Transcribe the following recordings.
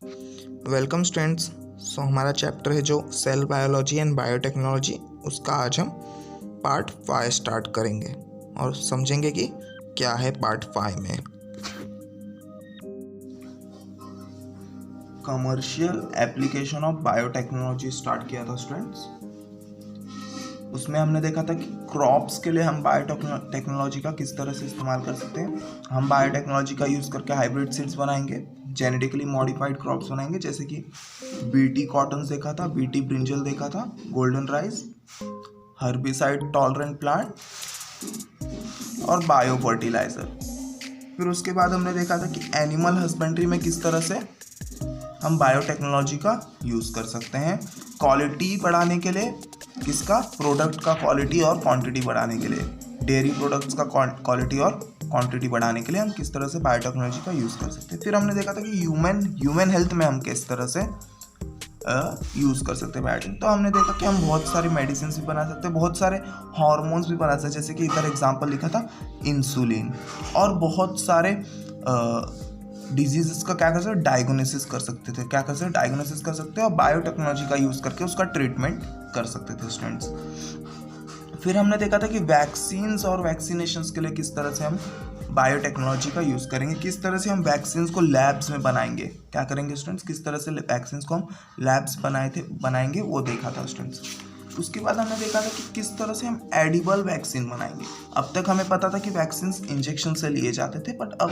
Welcome students. हमारा chapter है जो सेल बायोलॉजी एंड बायोटेक्नोलॉजी, उसका आज हम पार्ट 5 स्टार्ट करेंगे और समझेंगे कि क्या है पार्ट 5 में। Commercial application of biotechnology start किया था स्टूडेंट्स। उसमें हमने देखा था कि क्रॉप्स के लिए हम बायोटेक्नोलॉजी का किस तरह से इस्तेमाल कर सकते हैं। हम बायोटेक्नोलॉजी का यूज़ करके हाइब्रिड सीड्स बनाएंगे, जेनेटिकली मॉडिफाइड क्रॉप्स बनाएंगे, जैसे कि बीटी कॉटन देखा था, बीटी ब्रिंजल देखा था, golden rice, herbicide tolerant plant और बायो फर्टिलाइजर। फिर उसके बाद हमने देखा था कि एनिमल हस्बेंड्री में किस तरह से हम बायोटेक्नोलॉजी का यूज़ कर सकते हैं क्वालिटी बढ़ाने के लिए, किसका, प्रोडक्ट का क्वालिटी और क्वांटिटी बढ़ाने के लिए, डेयरी प्रोडक्ट्स का क्वालिटी और क्वांटिटी बढ़ाने के लिए हम किस तरह से बायोटेक्नोलॉजी का यूज़ कर सकते हैं। फिर हमने देखा था कि ह्यूमन हेल्थ में हम किस तरह से यूज़ कर सकते हैं बायोटेक। तो हमने देखा कि हम बहुत सारी मेडिसिन भी बना सकते हैं, बहुत सारे हार्मोन्स भी बना सकते हैं, जैसे कि इधर एग्जांपल लिखा था इंसुलिन, और बहुत सारे डिजीज़ का क्या कर सकते, डायग्नोसिस कर सकते थे, क्या कर सकते, डायग्नोसिस कर सकते हैं और बायोटेक्नोलॉजी का यूज़ करके उसका ट्रीटमेंट कर सकते थे स्टूडेंट्स। फिर हमने देखा था कि वैक्सीन्स और वैक्सीनेशंस के लिए किस तरह से हम बायोटेक्नोलॉजी का यूज़ करेंगे, किस तरह से हम वैक्सीन्स को लैब्स में बनाएंगे, क्या करेंगे स्टूडेंट्स, किस तरह से वैक्सीन्स को हम लैब्स बनाएंगे वो देखा था स्टूडेंट्स। उसके बाद हमने देखा था कि किस तरह से हम एडिबल वैक्सीन बनाएंगे। अब तक हमें पता था कि वैक्सीन इंजेक्शन से लिए जाते थे, बट अब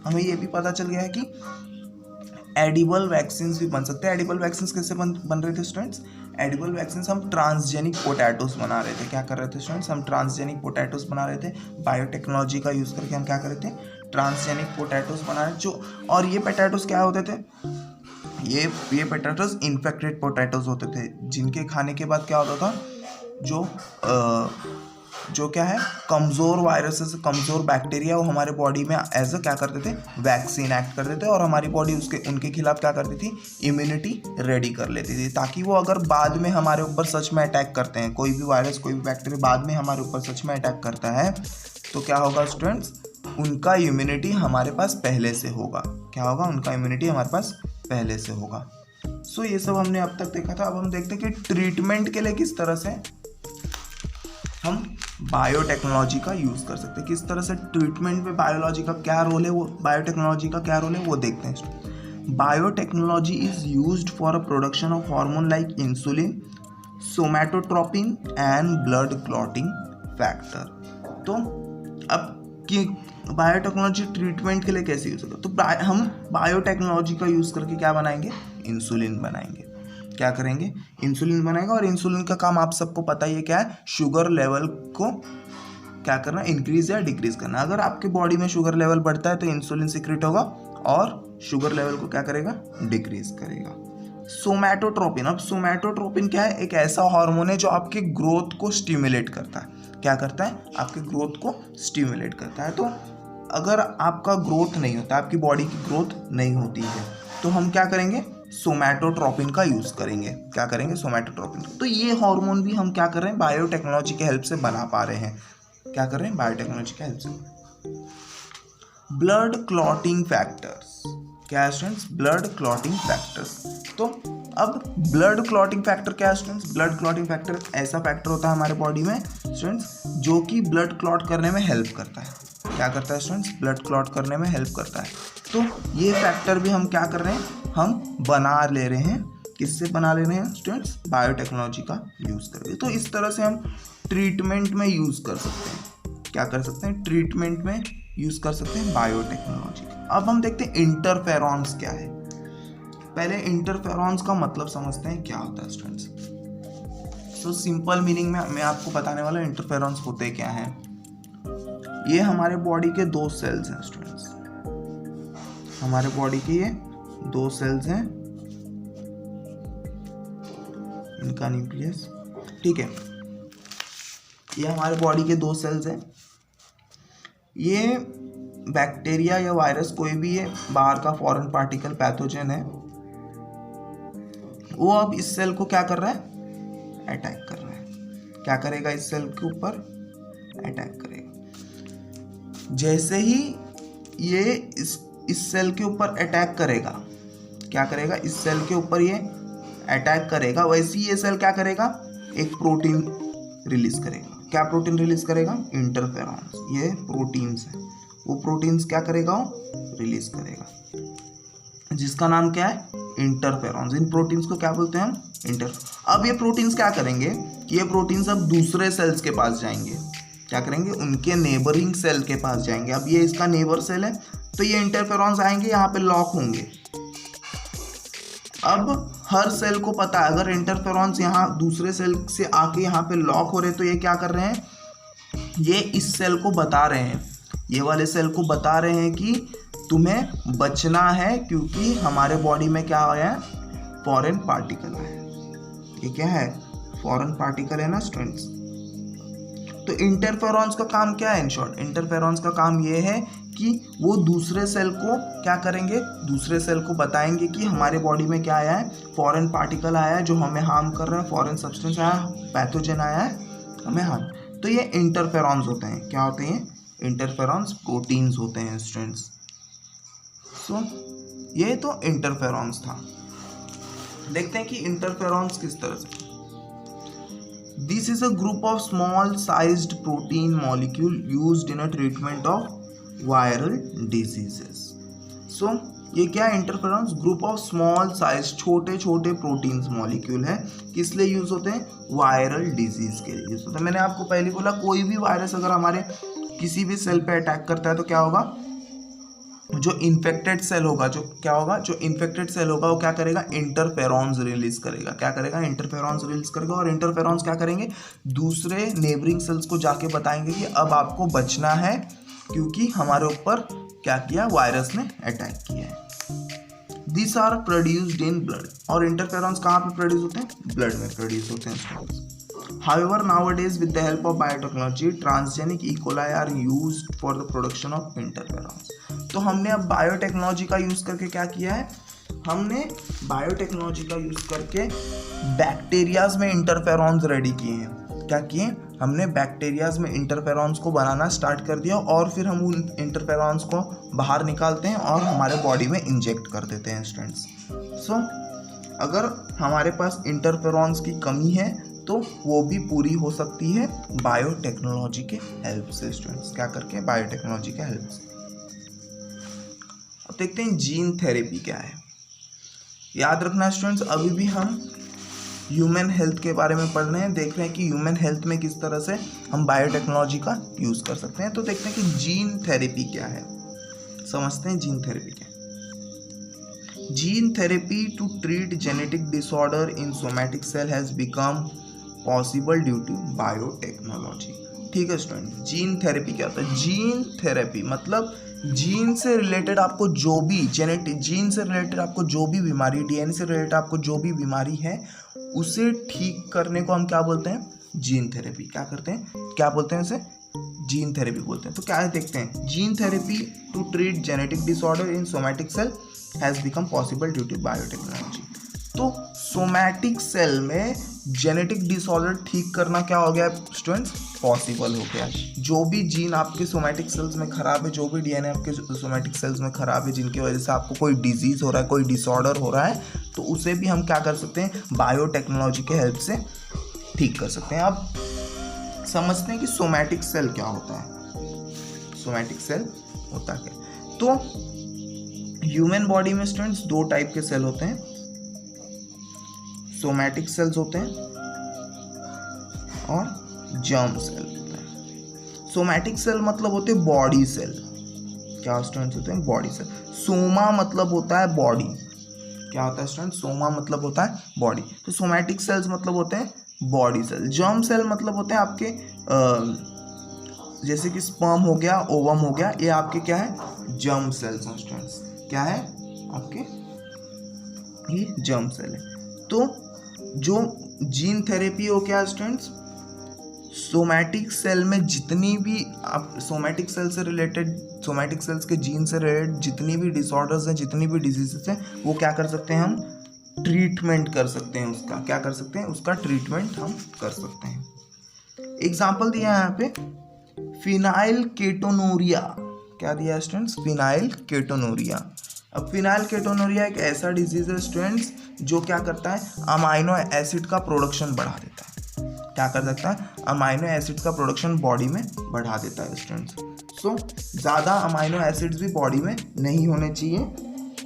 हमें ये भी पता चल गया है कि एडिबल वैक्सीन भी बन सकते हैं। एडिबल वैक्सीन कैसे बन रहे थे स्टूडेंट्स, एडिबल वैक्सीन हम ट्रांसजेनिक पोटैटोस बना रहे थे, क्या कर रहे थे स्टूडेंट्स, हम ट्रांसजेनिक पोटैटोस बना रहे थे। बायोटेक्नोलॉजी का यूज़ करके हम क्या कर रहे थे, ट्रांसजेनिक पोटैटोस बना रहे जो, और ये पोटैटोस क्या होते थे, ये पोटैटोस इन्फेक्टेड पोटैटोस होते थे, जिनके खाने के बाद क्या होता था, जो क्या है, कमज़ोर वायरसेस, कमज़ोर बैक्टीरिया वो हमारे बॉडी में एज अ क्या करते थे, वैक्सीन एक्ट करते थे, और हमारी बॉडी उनके खिलाफ क्या करती थी, इम्यूनिटी रेडी कर लेती थी, ताकि वो अगर बाद में हमारे ऊपर सच में अटैक करते हैं, कोई भी वायरस, कोई भी बैक्टीरिया बाद में हमारे ऊपर सच में अटैक करता है, तो क्या होगा स्टूडेंट्स, उनका इम्यूनिटी हमारे पास पहले से होगा, क्या होगा, उनका इम्यूनिटी हमारे पास पहले से होगा। सो ये सब हमने अब तक देखा था। अब हम देखते हैं कि ट्रीटमेंट के लिए किस तरह से हम बायोटेक्नोलॉजी का यूज़ कर सकते हैं, किस तरह से ट्रीटमेंट में बायोलॉजी का क्या रोल है, वो बायोटेक्नोलॉजी का क्या रोल है वो देखते हैं। Biotechnology is used for a production of hormone like insulin, somatotropin and blood clotting factor. तो अब कि बायोटेक्नोलॉजी ट्रीटमेंट के लिए कैसे यूज़ होगा, तो हम बायोटेक्नोलॉजी का यूज़ करके क्या बनाएंगे, इंसुलिन बनाएंगे, क्या करेंगे, इंसुलिन बनाएगा। और इंसुलिन का काम आप सबको पता ही है क्या है, शुगर लेवल को क्या करना, इंक्रीज या डिक्रीज करना। अगर आपके बॉडी में शुगर लेवल बढ़ता है तो इंसुलिन सीक्रेट होगा और शुगर लेवल को क्या करेगा, डिक्रीज करेगा। सोमैटोट्रोपिन, अब सोमैटोट्रोपिन क्या है, एक ऐसा हार्मोन है जो आपके ग्रोथ को स्टिमुलेट करता है, क्या करता है, आपके ग्रोथ को स्टिमुलेट करता है। तो अगर आपका ग्रोथ नहीं होता, आपकी बॉडी की ग्रोथ नहीं होती है, तो हम क्या करेंगे, सोमैटोट्रोपिन का यूज़ करेंगे, क्या करेंगे, सोमैटोट्रोपिन। तो ये हार्मोन भी हम क्या कर रहे हैं, बायोटेक्नोलॉजी के हेल्प से बना पा रहे हैं, क्या कर रहे हैं, बायोटेक्नोलॉजी के हेल्प से। ब्लड क्लॉटिंग फैक्टर्स, क्या है स्टूडेंट्स, ब्लड क्लॉटिंग फैक्टर्स। तो अब ब्लड क्लॉटिंग फैक्टर क्या है स्टूडेंट्स, ब्लड क्लॉटिंग फैक्टर ऐसा फैक्टर होता है हमारे बॉडी में स्टूडेंट्स जो कि ब्लड क्लॉट करने में हेल्प करता है, क्या करता है स्टूडेंट्स, ब्लड क्लॉट करने में हेल्प करता है। तो ये फैक्टर भी हम क्या कर रहे हैं, हम बना ले रहे हैं, किससे बना ले रहे हैं स्टूडेंट्स, बायोटेक्नोलॉजी का यूज़ करके। तो इस तरह से हम ट्रीटमेंट में यूज़ कर सकते हैं, क्या कर सकते हैं, ट्रीटमेंट में यूज़ कर सकते हैं बायोटेक्नोलॉजी। अब हम देखते हैं इंटरफेरॉन्स क्या है। पहले इंटरफेरॉन्स का मतलब समझते हैं क्या होता है स्टूडेंट्स। सो सिंपल मीनिंग में मैं आपको बताने वाला इंटरफेरॉन्स होते क्या हैं। ये हमारे बॉडी के 2 सेल्स हैं स्टूडेंट्स, हमारे बॉडी के ये 2 सेल्स हैं, इनका न्यूक्लियस, ठीक है, ये हमारे बॉडी के 2 सेल्स हैं। ये बैक्टीरिया या वायरस, कोई भी ये बाहर का फॉरेन पार्टिकल, पैथोजन है, वो अब इस सेल को क्या कर रहा है, अटैक कर रहा है, क्या करेगा, इस सेल के ऊपर अटैक करेगा। जैसे ही ये इस सेल के ऊपर अटैक करेगा, क्या करेगा, इस सेल के ऊपर ये अटैक करेगा, वैसे ही ये सेल क्या करेगा, एक प्रोटीन रिलीज करेगा। क्या प्रोटीन रिलीज करेगा, इंटरफेरॉन्स। ये प्रोटीन्स है, वो प्रोटीन्स क्या करेगा, रिलीज करेगा, जिसका नाम क्या है, इंटरफेरॉन्स। इन प्रोटीन्स को क्या बोलते हैं हम, अब ये प्रोटीन्स क्या करेंगे कि ये प्रोटीन्स अब दूसरे सेल्स के पास जाएंगे, क्या करेंगे, उनके नेबरिंग सेल के पास जाएंगे। अब ये इसका नेबर सेल है, तो ये इंटरफेरॉन्स आएंगे, यहाँ पे लॉक होंगे। अब हर सेल को पता है अगर इंटरफेरॉन्स यहाँ दूसरे सेल से आके यहाँ पे लॉक हो रहे, तो ये क्या कर रहे हैं, ये इस सेल को बता रहे हैं, ये वाले सेल को बता रहे हैं कि तुम्हें बचना है, क्योंकि हमारे बॉडी में क्या आया है, फॉरेन पार्टिकल है। ये क्या है, फॉरेन पार्टिकल है ना स्टूडेंट्स। तो इंटरफेरॉन्स का काम क्या है, इन शॉर्ट इंटरफेरॉन्स का काम ये है कि वो दूसरे सेल को क्या करेंगे, दूसरे सेल को बताएंगे कि हमारे बॉडी में क्या आया है, फॉरेन पार्टिकल आया है जो हमें हार्म कर रहा है, फॉरेन सब्सटेंस आया, पैथोजन आया है, हमें हार्म। तो ये इंटरफेरॉन्स होते हैं, क्या होते हैं, इंटरफेरॉन्स प्रोटीन्स होते हैं स्टूडेंट्स। सो ये तो इंटरफेरॉन्स था। देखते हैं कि इंटरफेरॉन्स किस तरह से। This is a group of small sized protein molecule used in a treatment of viral diseases. So ये क्या है, interferons group of small size, छोटे छोटे प्रोटीन्स मॉलिक्यूल है, किस लिए यूज होते हैं, वायरल डिजीज के लिए यूज होते हैं। मैंने आपको पहले बोला कोई भी वायरस अगर हमारे किसी भी सेल पे अटैक करता है तो क्या होगा, जो इन्फेक्टेड सेल होगा, जो क्या होगा, जो इन्फेक्टेड सेल होगा वो क्या करेगा, इंटरफेरॉन्स रिलीज करेगा। क्या करेगा, इंटरफेरॉन्स रिलीज करेगा। और इंटरफेरॉन्स क्या करेंगे, दूसरे नेबरिंग सेल्स को जाके बताएंगे कि अब आपको बचना है, क्योंकि हमारे ऊपर क्या किया, वायरस ने अटैक किया है। This are produced in blood. और इंटरफेरॉन्स कहाँ पे प्रोड्यूस होते हैं, ब्लड में प्रोड्यूस होते हैं। However, nowadays with the help of biotechnology, transgenic E. coli are used for the production of interferons. तो हमने अब बायोटेक्नोलॉजी का यूज करके क्या किया है, हमने बायोटेक्नोलॉजी का यूज करके बैक्टीरियाज में इंटरफेरॉन्स रेडी किए हैं। क्या किए, हमने बैक्टीरियाज में इंटरफेरॉन्स को बनाना स्टार्ट कर दिया, और फिर हम उन इंटरफेरॉन्स को बाहर निकालते हैं और हमारे बॉडी में इंजेक्ट कर देते हैं स्टूडेंट्स। सो अगर हमारे पास इंटरफेरॉन्स की कमी है तो वो भी पूरी हो सकती है बायोटेक्नोलॉजी के हेल्प से स्टूडेंट्स। क्या करके, बायोटेक्नोलॉजी के हेल्प से। अब देखते हैं जीन थेरेपी क्या है। याद रखना स्टूडेंट्स, अभी भी हम ह्यूमन हेल्थ के बारे में पढ़ रहे हैं, देख रहे हैं कि ह्यूमन हेल्थ में किस तरह से हम बायोटेक्नोलॉजी का यूज कर सकते हैं। तो देखते हैं कि जीन थेरेपी क्या है, समझते हैं जीन थेरेपी क्या है। Gene therapy to treat genetic disorder in somatic cell has become possible due to biotechnology. ठीक है स्टूडेंट, जीन थेरेपी क्या होता है, जीन थेरेपी मतलब जीन से रिलेटेड आपको जो भी जेनेटिक, जीन से रिलेटेड आपको जो भी बीमारी, डीएनए से रिलेटेड आपको जो भी बीमारी है, उसे ठीक करने को हम क्या बोलते हैं, जीन थेरेपी। क्या करते हैं, क्या बोलते हैं उसे, जीन थेरेपी बोलते हैं। तो क्या है देखते हैं, gene therapy to treat genetic disorder in somatic cell has become possible due to biotechnology. तो सोमैटिक सेल में जेनेटिक डिसऑर्डर ठीक करना क्या हो गया स्टूडेंट्स, पॉसिबल हो गया। जो भी जीन आपके सोमैटिक सेल्स में खराब है, जो भी डीएनए आपके सोमैटिक सेल्स में खराब है, जिनकी वजह से आपको कोई डिजीज हो रहा है, कोई डिसऑर्डर हो रहा है, तो उसे भी हम क्या कर सकते हैं, बायोटेक्नोलॉजी के हेल्प से ठीक कर सकते हैं। अब समझते हैं कि सोमैटिक सेल क्या होता है। सोमैटिक सेल होता क्या, तो ह्यूमन बॉडी में स्टूडेंट्स दो टाइप के सेल होते हैं, सोमैटिक सेल्स होते हैं और जर्म सेल होते हैं। सोमैटिक सेल मतलब होते हैं बॉडी सेल। क्या स्टूडेंट्स होते हैं, बॉडी सेल। सोमा मतलब होता है बॉडी। क्या होता है स्टूडेंट, सोमा मतलब होता है बॉडी। तो सोमैटिक सेल्स मतलब होते हैं बॉडी सेल। जर्म सेल मतलब होते हैं आपके जैसे कि स्पर्म हो गया, ओवम हो गया, ये आपके क्या है, जर्म सेल्स हैं स्टूडेंट्स। क्या है आपके, ये जर्म सेल है। तो जो जीन थेरेपी हो क्या स्टूडेंट्स, सोमैटिक सेल में जितनी भी आप सोमैटिक सेल से रिलेटेड, सोमैटिक सेल्स के जीन से रिलेटेड जितनी भी डिसऑर्डर्स हैं, जितनी भी डिजीजेस हैं, वो क्या कर सकते हैं, हम ट्रीटमेंट कर सकते हैं उसका। क्या कर सकते हैं, उसका ट्रीटमेंट हम कर सकते हैं। एग्जाम्पल दिया है यहाँ पे, फिनाइल केटोनूरिया। क्या दिया है स्टूडेंट्स, फिनाइल केटोनूरिया। अब फिनाइल केटोनूरिया एक ऐसा डिजीज है स्टूडेंट्स जो क्या करता है, अमाइनो एसिड का प्रोडक्शन बढ़ा देता है। क्या कर सकता है, अमाइनो एसिड का प्रोडक्शन बॉडी में बढ़ा देता है स्टूडेंट्स। सो ज़्यादा अमाइनो एसिड्स भी बॉडी में नहीं होने चाहिए,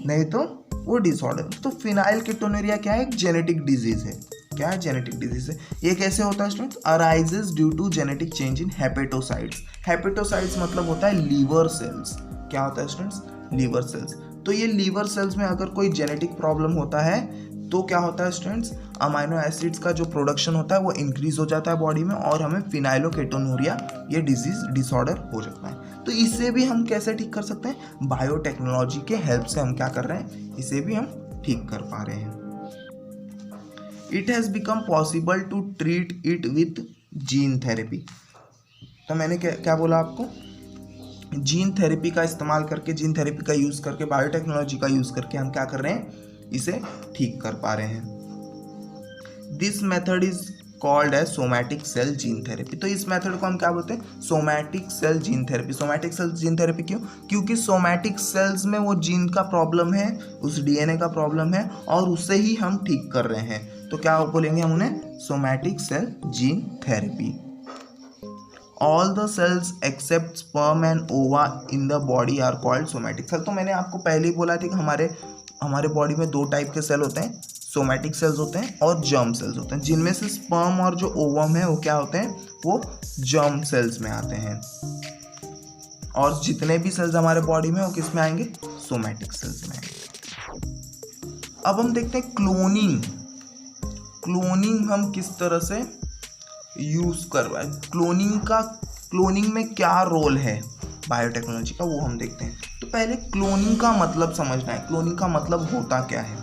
नहीं तो वो डिसऑर्डर। तो फिनाइल केटोनूरिया क्या है, एक जेनेटिक डिजीज है। क्या है, जेनेटिक डिजीज है। ये कैसे होता है students, arises due to genetic change in hepatocytes. Hepatocytes मतलब होता है लीवर सेल्स। क्या होता है स्टूडेंट्स, लीवर सेल्स। तो ये लीवर सेल्स में अगर कोई जेनेटिक प्रॉब्लम होता है तो क्या होता है स्टूडेंट्स, अमाइनो एसिड्स का जो प्रोडक्शन होता है वो इंक्रीज हो जाता है बॉडी में और हमें फिनाइलोकेटोनूरिया ये डिजीज डिसऑर्डर हो जाता है। तो इसे भी हम कैसे ठीक कर सकते हैं, बायोटेक्नोलॉजी के हेल्प से हम क्या कर रहे हैं, इसे भी हम ठीक कर पा रहे हैं। It has become possible to treat it with gene therapy. तो मैंने क्या बोला आपको, जीन थेरेपी का इस्तेमाल करके, जीन थेरेपी का यूज़ करके, बायोटेक्नोलॉजी का यूज़ करके हम क्या कर रहे हैं, इसे ठीक कर पा रहे हैं। This method is called as somatic cell gene therapy. तो इस मेथड को हम क्या बोलते हैं, somatic cell gene therapy. Somatic cell gene therapy क्यों, क्योंकि सोमैटिक सेल्स में वो जीन का प्रॉब्लम है, उस डीएनए का प्रॉब्लम है और उसे ही हम ठीक कर रहे हैं। तो क्या बोलेंगे हम उन्हें, somatic cell gene therapy. All the cells except sperm and ova in the body are called somatic cell. तो मैंने आपको पहले ही बोला था कि हमारे बॉडी में 2 टाइप के सेल होते हैं, सोमैटिक सेल्स होते हैं और जर्म सेल्स होते हैं, जिनमें से स्पर्म और जो ओवम है वो क्या होते हैं, वो जर्म सेल्स में आते हैं। और जितने भी सेल्स हमारे बॉडी में वो किस में आएंगे, सोमैटिक सेल्स में आएंगे। अब हम देखते हैं क्लोनिंग। क्लोनिंग हम किस तरह से यूज कर रहा है, क्लोनिंग में क्या रोल है बायोटेक्नोलॉजी का, वो हम देखते हैं। तो पहले क्लोनिंग का मतलब समझना है। क्लोनिंग का मतलब होता क्या है,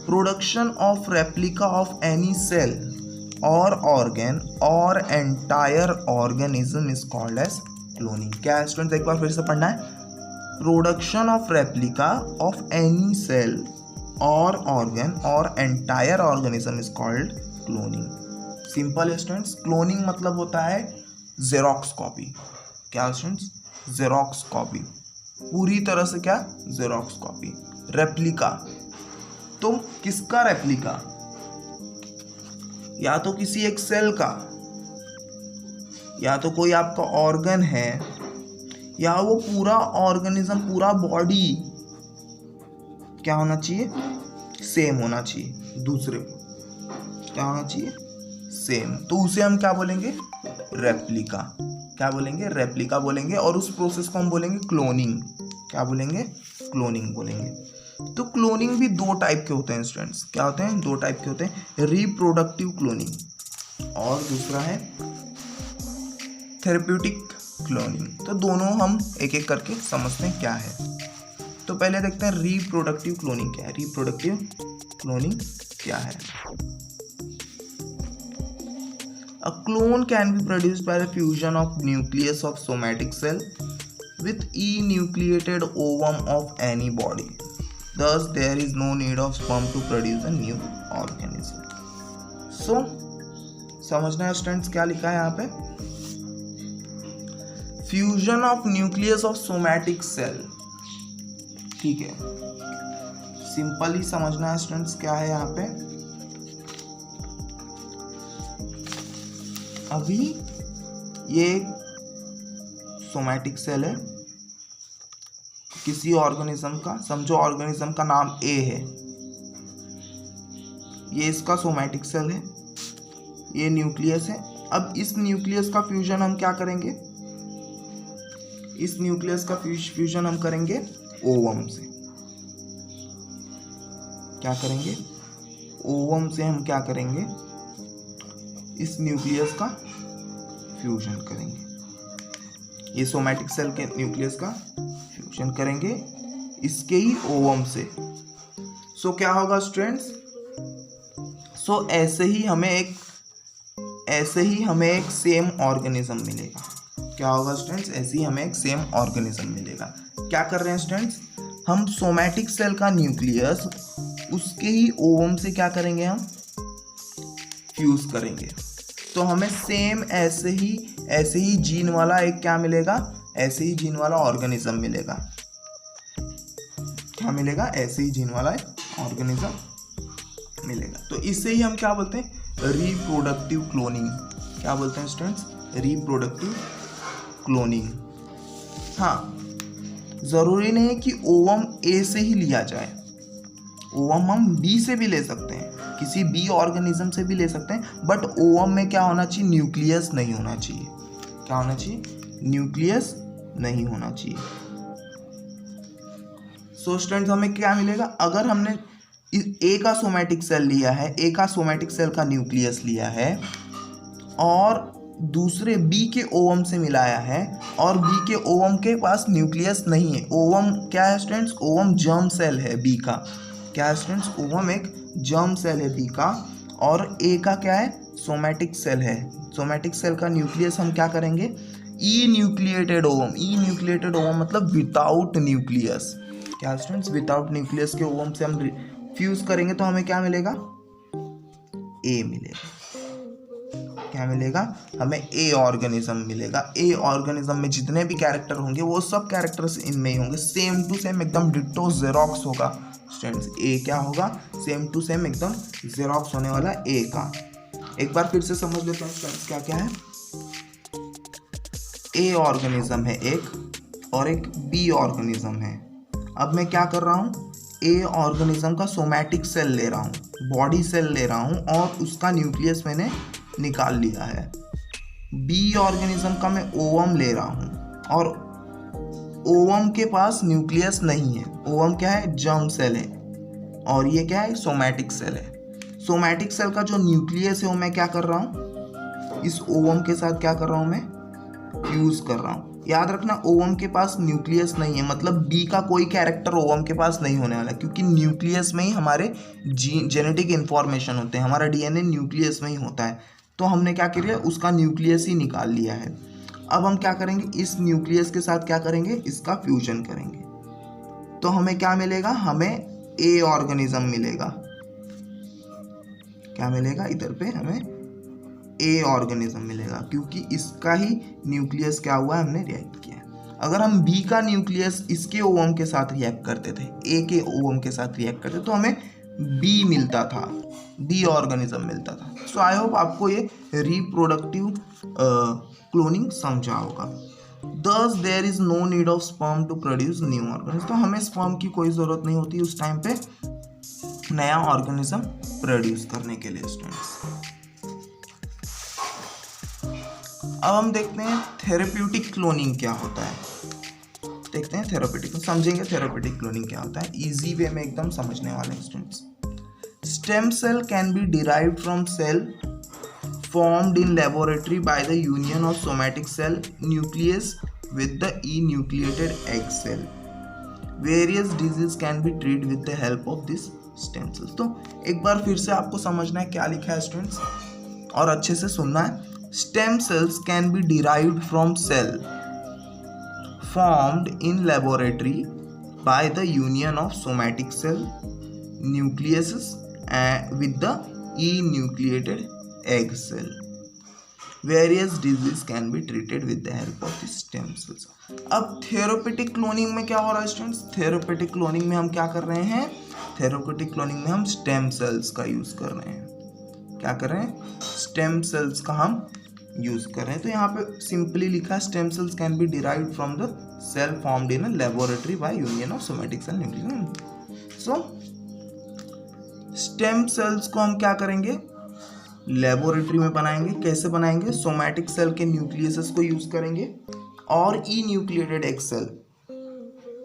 production of replica of any cell और ऑर्गन और entire organism is called as cloning. क्या है स्टूडेंट्स, एक बार फिर से पढ़ना है, production of replica of any cell और ऑर्गन और entire organism is called cloning. Simple है स्टूडेंट्स, क्लोनिंग मतलब होता है जेरोक्स कॉपी। क्या स्टूडेंट्स, जेरोक्स कॉपी, पूरी तरह से क्या, जेरोक्स कॉपी। रेप्लिका, तो किसका रेप्लिका, या तो किसी एक सेल का, या तो कोई आपका ऑर्गन है, या वो पूरा ऑर्गेनिज्म, पूरा बॉडी क्या होना चाहिए, सेम होना चाहिए दूसरे को। क्या होना चाहिए, सेम। तो उसे हम क्या बोलेंगे, रेप्लिका। क्या बोलेंगे, रेप्लिका बोलेंगे। और उस प्रोसेस को हम बोलेंगे क्लोनिंग। क्या बोलेंगे, क्लोनिंग बोलेंगे। तो क्लोनिंग भी 2 टाइप के होते हैं स्टूडेंट्स। क्या होते हैं, 2 टाइप के होते हैं, रिप्रोडक्टिव क्लोनिंग और दूसरा है थेरेप्यूटिक क्लोनिंग। तो दोनों हम एक एक करके समझते हैं क्या है। तो पहले देखते हैं रिप्रोडक्टिव क्लोनिंग क्या है। रिप्रोडक्टिव क्लोनिंग क्या है, A clone can be produced by the fusion of nucleus of somatic cell with enucleated ovum of any body. Thus, there is no need of sperm to produce a new organism. So, समझना है students क्या लिखा है यहाँ पे, fusion of nucleus of somatic cell. ठीक है, simple ही समझना है स्टूडेंट्स क्या है यहाँ पे। अभी ये सोमैटिक सेल है किसी ऑर्गेनिज्म का, समझो ऑर्गेनिज्म का नाम ए है, ये इसका सोमैटिक सेल है, ये न्यूक्लियस है। अब इस न्यूक्लियस का फ्यूजन हम क्या करेंगे, इस न्यूक्लियस का फ्यूजन हम करेंगे ओवम से। क्या करेंगे, ओवम से हम क्या करेंगे, इस न्यूक्लियस का फ्यूजन करेंगे। ये सोमैटिक सेल के न्यूक्लियस का फ्यूजन करेंगे इसके ही ओवम से। सो क्या होगा स्टूडेंट्स, सो ऐसे ही हमें एक सेम ऑर्गेनिज्म मिलेगा। क्या होगा स्टूडेंट्स, ऐसे ही हमें एक सेम ऑर्गेनिज्म मिलेगा। क्या कर रहे हैं स्टूडेंट्स, हम सोमैटिक सेल का न्यूक्लियस उसके ही ओवम से क्या करेंगे, हम फ्यूज करेंगे। तो हमें सेम ऐसे ही जीन वाला एक क्या मिलेगा, ऐसे ही जीन वाला ऑर्गेनिज्म मिलेगा। क्या क्या मिलेगा, ऐसे ही जीन वाला ऑर्गेनिज्म मिलेगा। तो इससे ही हम क्या बोलते हैं, रिप्रोडक्टिव क्लोनिंग। क्या बोलते हैं स्टूडेंट्स, रिप्रोडक्टिव क्लोनिंग। हाँ, जरूरी नहीं है कि ओवम ए से ही लिया जाए, ओवम हम बी से भी ले सकते हैं, किसी बी ऑर्गेनिज्म से भी ले सकते हैं, बट ओवम में क्या होना चाहिए, न्यूक्लियस नहीं होना चाहिए। क्या होना चाहिए, न्यूक्लियस नहीं होना चाहिए। सो स्टूडेंट्स हमें क्या मिलेगा, अगर हमने ए का सोमैटिक सेल लिया है, ए का सोमैटिक सेल का न्यूक्लियस लिया है और दूसरे बी के ओवम से मिलाया है और बी के ओवम के पास न्यूक्लियस नहीं है, ओवम क्या है स्टूडेंट्स, ओवम जर्म सेल है बी का। क्या है स्टूडेंट्स, ओवम एक जर्म सेल है बी का, और ए का क्या है, सोमैटिक सेल है। सोमैटिक सेल का न्यूक्लियस हम क्या करेंगे, ई न्यूक्लिएटेड ओवम। ई न्यूक्लिएटेड ओवम मतलब विदाउट न्यूक्लियस। क्या स्टूडेंट्स, विदाउट न्यूक्लियस के ओवम से हम फ्यूज करेंगे तो हमें क्या मिलेगा, ए मिलेगा। क्या मिलेगा, हमें ए ऑर्गेनिज्म मिलेगा। ए ऑर्गेनिज्म में जितने भी कैरेक्टर होंगे वो सब कैरेक्टर्स इनमें ही होंगे, सेम टू सेम एकदम डिट्टो जेरोक्स होगा स्टूडेंट्स। ए क्या होगा, सेम टू सेम एकदम जेरोक्स होने वाला ए का। एक बार फिर से समझ लेते हैं स्टूडेंट्स क्या क्या है। ए ऑर्गेनिज्म है एक और एक बी ऑर्गेनिज्म है। अब मैं क्या कर रहा हूँ, ए ऑर्गेनिज्म का सोमैटिक सेल ले रहा हूँ, बॉडी सेल ले रहा हूँ और उसका न्यूक्लियस मैंने निकाल लिया है। बी ऑर्गेनिज्म का मैं ओवम ले रहा हूँ और ओवम के पास न्यूक्लियस नहीं है। ओवम क्या है, जर्म सेल है और ये क्या है, सोमैटिक सेल है। सोमैटिक सेल का जो न्यूक्लियस है वो मैं क्या कर रहा हूँ, इस ओवम के साथ क्या कर रहा हूँ, मैं फ्यूज कर रहा हूँ। याद रखना, ओवम के पास न्यूक्लियस नहीं है, मतलब बी का कोई कैरेक्टर ओवम के पास नहीं होने वाला, क्योंकि न्यूक्लियस में ही हमारे जेनेटिक इंफॉर्मेशन होते हैं, हमारा डीएनए न्यूक्लियस में ही होता है। तो हमने क्या किया, उसका न्यूक्लियस ही निकाल लिया है। अब हम क्या करेंगे, इस न्यूक्लियस के साथ क्या करेंगे, इसका फ्यूजन करेंगे। तो हमें क्या मिलेगा, हमें ए ऑर्गेनिज्म मिलेगा। क्या मिलेगा, इधर पे हमें ए ऑर्गेनिज्म मिलेगा, क्योंकि इसका ही न्यूक्लियस क्या हुआ है, हमने रिएक्ट किया। अगर हम बी का न्यूक्लियस इसके ओवम के साथ रिएक्ट करते थे, ए के ओवम के साथ रिएक्ट करते तो हमें बी मिलता था, बी ऑर्गेनिज्म मिलता था। सो आई होप आपको ये रिप्रोडक्टिव क्लोनिंग समझा होगा। Thus there is no need of sperm to produce new organism. तो हमें स्पर्म की कोई ज़रूरत नहीं होती उस टाइम पे नया ऑर्गेनिज्म प्रोड्यूस करने के लिए स्टूडेंट्स। अब हम देखते हैं थेरेप्यूटिक क्लोनिंग क्या होता है। देखते हैं थेरेप्यूटिक, समझेंगे थेरेप्यूटिक क्लोनिंग क्या होता है, इजी वे में एकदम समझने वाले हैं students. Stem cell can be derived from cell formed in laboratory by the union of somatic cell nucleus with the enucleated egg cell. Various diseases can be treated with the help of this stem cells. तो एक बार फिर से आपको समझना है क्या लिखा है स्टूडेंट्स, और अच्छे से सुनना है। Stem cells can be derived from cell formed in laboratory by the union of somatic cell nucleus with the enucleated egg cell. Various diseases can be treated with the help of the stem cells. अब therapeutic cloning में क्या हो रहा है students, therapeutic cloning में हम क्या कर रहे हैं, थेरेप्यूटिक क्लोनिंग में हम स्टेम सेल्स का यूज कर रहे हैं। क्या कर रहे हैं, स्टेम सेल्स का हम यूज कर रहे हैं। तो यहाँ पे सिंपली लिखा है stem cells can be derived from the cell formed in a laboratory by union of somatic cell nucleus. So stem cells को हम क्या करेंगे, लेबोरेटरी में बनाएंगे। कैसे बनाएंगे, सोमैटिक सेल के न्यूक्लियस को यूज करेंगे और ई न्यूक्लिएटेड एग सेल,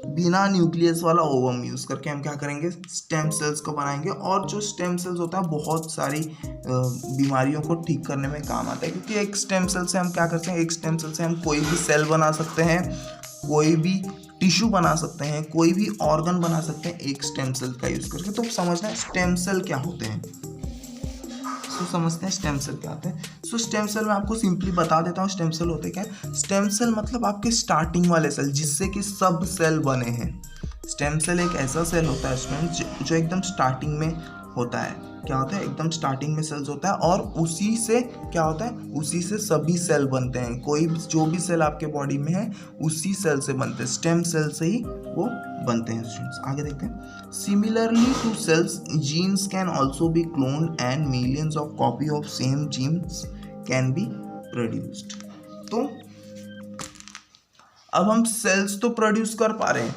बिना न्यूक्लियस वाला ओवम यूज करके हम क्या करेंगे, स्टेम सेल्स को बनाएंगे। और जो स्टेम सेल्स होता है बहुत सारी बीमारियों को ठीक करने में काम आता है, क्योंकि एक स्टेम सेल से हम क्या करते हैं, एक स्टेम सेल से हम कोई भी सेल बना सकते हैं, कोई भी टिश्यू बना सकते हैं, कोई भी ऑर्गन बना सकते हैं एक स्टेम सेल का यूज करके। तो समझना है स्टेम सेल क्या होते हैं। तो समझते हैं स्टेम सेल क्या होते हैं। सो स्टेम सेल मैं आपको सिंपली बता देता हूँ स्टेम सेल होते क्या है। स्टेम सेल मतलब आपके स्टार्टिंग वाले सेल जिससे कि सब सेल बने हैं। स्टेम सेल एक ऐसा सेल होता है स्टूडेंट जो एकदम स्टार्टिंग में होता है, क्या होता है, एकदम स्टार्टिंग में सेल्स होता है और उसी से क्या होता है, उसी से सभी सेल बनते हैं। कोई जो भी सेल आपके बॉडी में है उसी सेल से बनते हैं, स्टेम सेल से ही वो बनते हैं स्टूडेंट्स। आगे देखते हैं। Similarly to cells, genes can also be cloned and millions of copy of same genes can be produced. तो अब हम सेल्स तो प्रोड्यूस कर पा रहे हैं,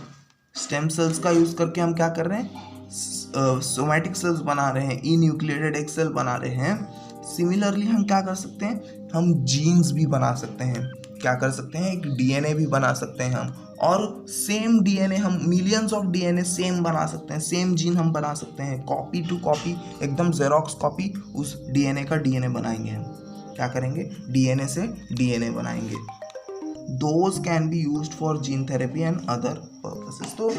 स्टेम सेल्स का यूज करके हम क्या कर रहे हैं, सोमैटिक सेल्स बना रहे हैं, ई न्यूक्लिएटेड एग सेल बना रहे हैं। सिमिलरली हम क्या कर सकते हैं, हम जीन्स भी बना सकते हैं, क्या कर सकते हैं, एक डीएनए भी बना सकते हैं हम, और सेम डीएनए हम मिलियंस ऑफ डीएनए सेम बना सकते हैं, सेम जीन हम बना सकते हैं, कॉपी टू कॉपी, एकदम जेरोक्स कॉपी उस डीएनए का डीएनए बनाएंगे हम। क्या करेंगे, डीएनए से डीएनए बनाएंगे। Those can be used for gene therapy and other purposes. तो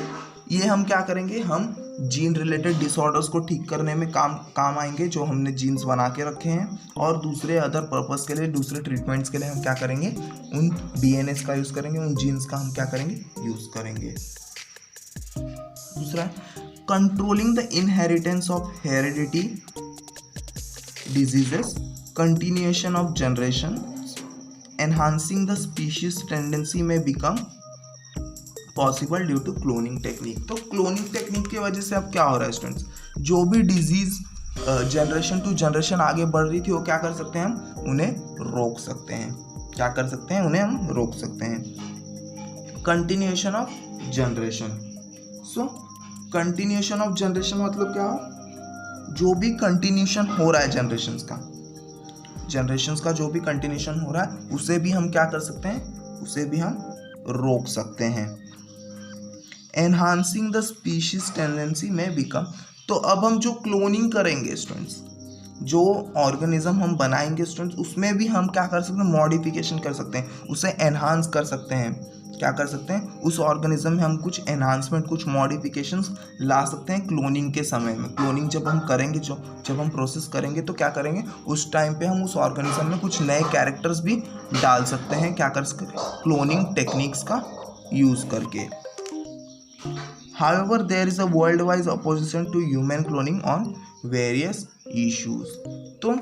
ये हम क्या करेंगे, हम जीन रिलेटेड डिसऑर्डर्स को ठीक करने में काम आएंगे जो हमने जीन्स बना के रखे हैं, और दूसरे अदर पर्पस के लिए, दूसरे ट्रीटमेंट्स के लिए हम क्या करेंगे, उन डीएनएस का यूज़ करेंगे, उन जीन्स का हम क्या करेंगे, यूज़ करेंगे। दूसरा, controlling the inheritance of heredity diseases, continuation of generation, enhancing the species tendency may become possible due to cloning technique। तो क्लोनिंग टेक्निक की वजह से अब क्या हो रहा है स्टूडेंट्स, जो भी डिजीज जनरेशन टू जनरेशन आगे बढ़ रही थी वो क्या कर सकते हैं, हम उन्हें रोक सकते हैं, क्या कर सकते हैं, उन्हें हम रोक सकते हैं। Continuation of generation, so continuation of generation मतलब क्या हो, जो भी कंटिन्यूएशन हो रहा है जनरेशंस का जो भी कंटिन्यूएशन हो रहा है उसे भी हम क्या कर सकते हैं, उसे भी हम रोक सकते हैं। एनहांसिंग द स्पीशीज टेंडेंसी में बिकम, तो अब हम जो क्लोनिंग करेंगे स्टूडेंट्स, जो ऑर्गेनिज्म हम बनाएंगे स्टूडेंट्स, उसमें भी हम क्या कर सकते हैं, मॉडिफिकेशन कर सकते हैं, उसे एनहांस कर सकते हैं। क्या कर सकते हैं, उस ऑर्गेनिज्म में हम कुछ एनहांसमेंट, कुछ मॉडिफिकेशंस ला सकते हैं क्लोनिंग के समय में। क्लोनिंग जब हम करेंगे, जब हम प्रोसेस करेंगे तो क्या करेंगे, उस टाइम पे हम उस ऑर्गेनिज्म में कुछ नए कैरेक्टर्स भी डाल सकते हैं, क्या कर सकते हैं, क्लोनिंग टेक्निक्स का यूज़ करके। However, there is a worldwide opposition to human cloning on various issues। तो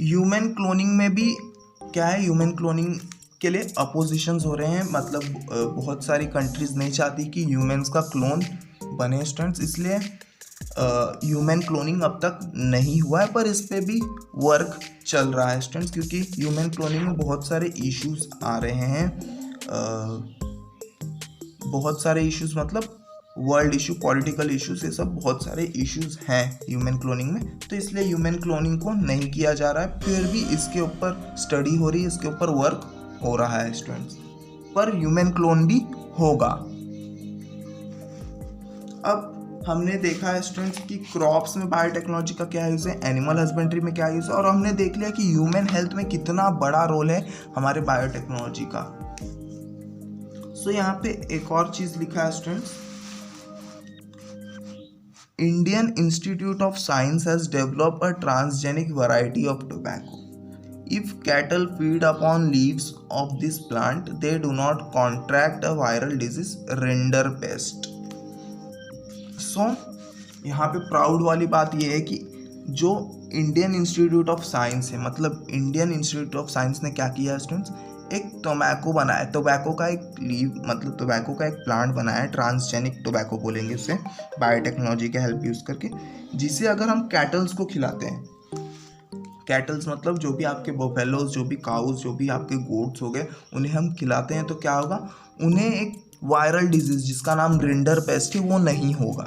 ह्यूमन क्लोनिंग में भी क्या है, ह्यूमन क्लोनिंग के लिए अपोजिशंस हो रहे हैं, मतलब बहुत सारी कंट्रीज नहीं चाहती कि ह्यूमंस का क्लोन बने स्टूडेंट्स, इसलिए ह्यूमन क्लोनिंग अब तक नहीं हुआ है, पर इस पे भी वर्क चल रहा है स्टूडेंट्स, क्योंकि ह्यूमन क्लोनिंग में बहुत सारे इश्यूज आ रहे हैं, बहुत सारे इश्यूज, मतलब वर्ल्ड इशू, पॉलिटिकल इश्यूज, ये सब बहुत सारे इश्यूज हैं ह्यूमन क्लोनिंग में, तो इसलिए ह्यूमन क्लोनिंग को नहीं किया जा रहा है। फिर भी इसके ऊपर स्टडी हो रही है, इसके ऊपर वर्क हो रहा है स्टूडेंट्स, पर ह्यूमन क्लोन भी होगा। अब हमने देखा है स्टूडेंट्स कि क्रॉप्स में बायोटेक्नोलॉजी का क्या यूज़ है, एनिमल हस्बेंड्री में क्या यूज़ है, और हमने देख लिया कि ह्यूमन हेल्थ में कितना बड़ा रोल है हमारे बायोटेक्नोलॉजी का। सो यहाँ पे एक और चीज़ लिखा है students, Indian institute of science has developed a transgenic variety of tobacco. If cattle feed upon leaves of this plant, they do not contract a viral disease, rinderpest। So, यहाँ पे प्राउड वाली बात ये है कि जो इंडियन इंस्टीट्यूट ऑफ साइंस है, मतलब इंडियन इंस्टीट्यूट ऑफ साइंस ने क्या किया स्टूडेंट्स, एक टोबैको बनाया, टोबैको का एक लीव, मतलब टोबैको का एक प्लांट बनाया है, ट्रांसजेनिक टोबैको बोलेंगे उसे, बायोटेक्नोलॉजी का हेल्प यूज़ करके, जिसे अगर हम कैटल्स को खिलाते हैं, कैटल्स मतलब जो भी आपके बफेलोज, जो भी काउज, जो भी आपके गोट्स हो गए, उन्हें हम खिलाते हैं तो क्या होगा, उन्हें एक वायरल डिजीज़ जिसका नाम रिंडरपेस्ट है वो नहीं होगा।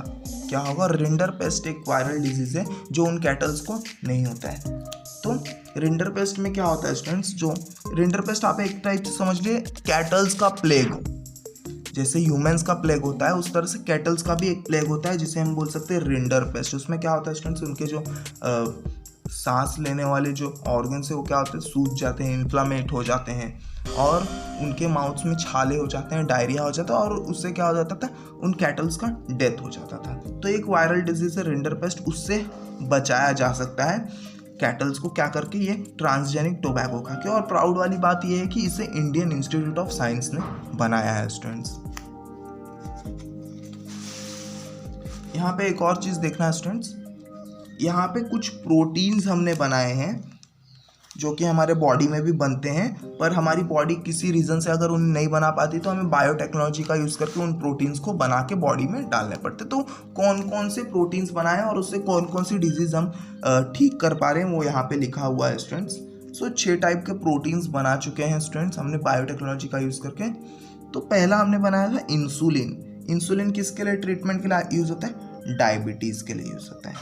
क्या होगा, रिंडरपेस्ट एक वायरल डिजीज़ है जो उन कैटल्स को नहीं होता है। तो रिंडरपेस्ट में क्या होता है स्टूडेंट्स, जो रिंडरपेस्ट आप एक टाइप से समझ लिए कैटल्स का प्लेग, जैसे ह्यूमंस का प्लेग होता है उस तरह से कैटल्स का भी एक प्लेग होता है जिसे हम बोल सकते हैं रिंडरपेस्ट। उसमें क्या होता है स्टूडेंट्स, उनके जो सांस लेने वाले जो ऑर्गन्स है वो क्या होते हैं, सूज जाते हैं, इन्फ्लामेट हो जाते हैं, और उनके माउथ्स में छाले हो जाते हैं, डायरिया हो जाता है, और उससे क्या हो जाता था, उन कैटल्स का डेथ हो जाता था। तो एक वायरल डिजीज है रिंडरपेस्ट, उससे बचाया जा सकता है कैटल्स को, क्या करके, ये ट्रांसजेनिक टोबैको खा के। और प्राउड वाली बात ये है कि इसे इंडियन इंस्टीट्यूट ऑफ साइंस ने बनाया है स्टूडेंट्स। यहाँ पे एक और चीज़ देखना है स्टूडेंट्स, यहाँ पे कुछ प्रोटीन्स हमने बनाए हैं जो कि हमारे बॉडी में भी बनते हैं, पर हमारी बॉडी किसी रीज़न से अगर उन्हें नहीं बना पाती तो हमें बायोटेक्नोलॉजी का यूज़ करके उन प्रोटीन्स को बना के बॉडी में डालने पड़ते। तो कौन कौन से प्रोटीन्स बनाए और उससे कौन कौन सी डिजीज़ हम ठीक कर पा रहे हैं वो यहाँ पे लिखा हुआ है स्टूडेंट्स। सो 6 टाइप के प्रोटीन्स बना चुके हैं स्टूडेंट्स हमने बायोटेक्नोलॉजी का यूज़ करके। तो पहला हमने बनाया था इंसुलिन। इंसुलिन किसके लिए ट्रीटमेंट के लिए यूज़ होता है? डायबिटीज़ के लिए यूज़ होता है।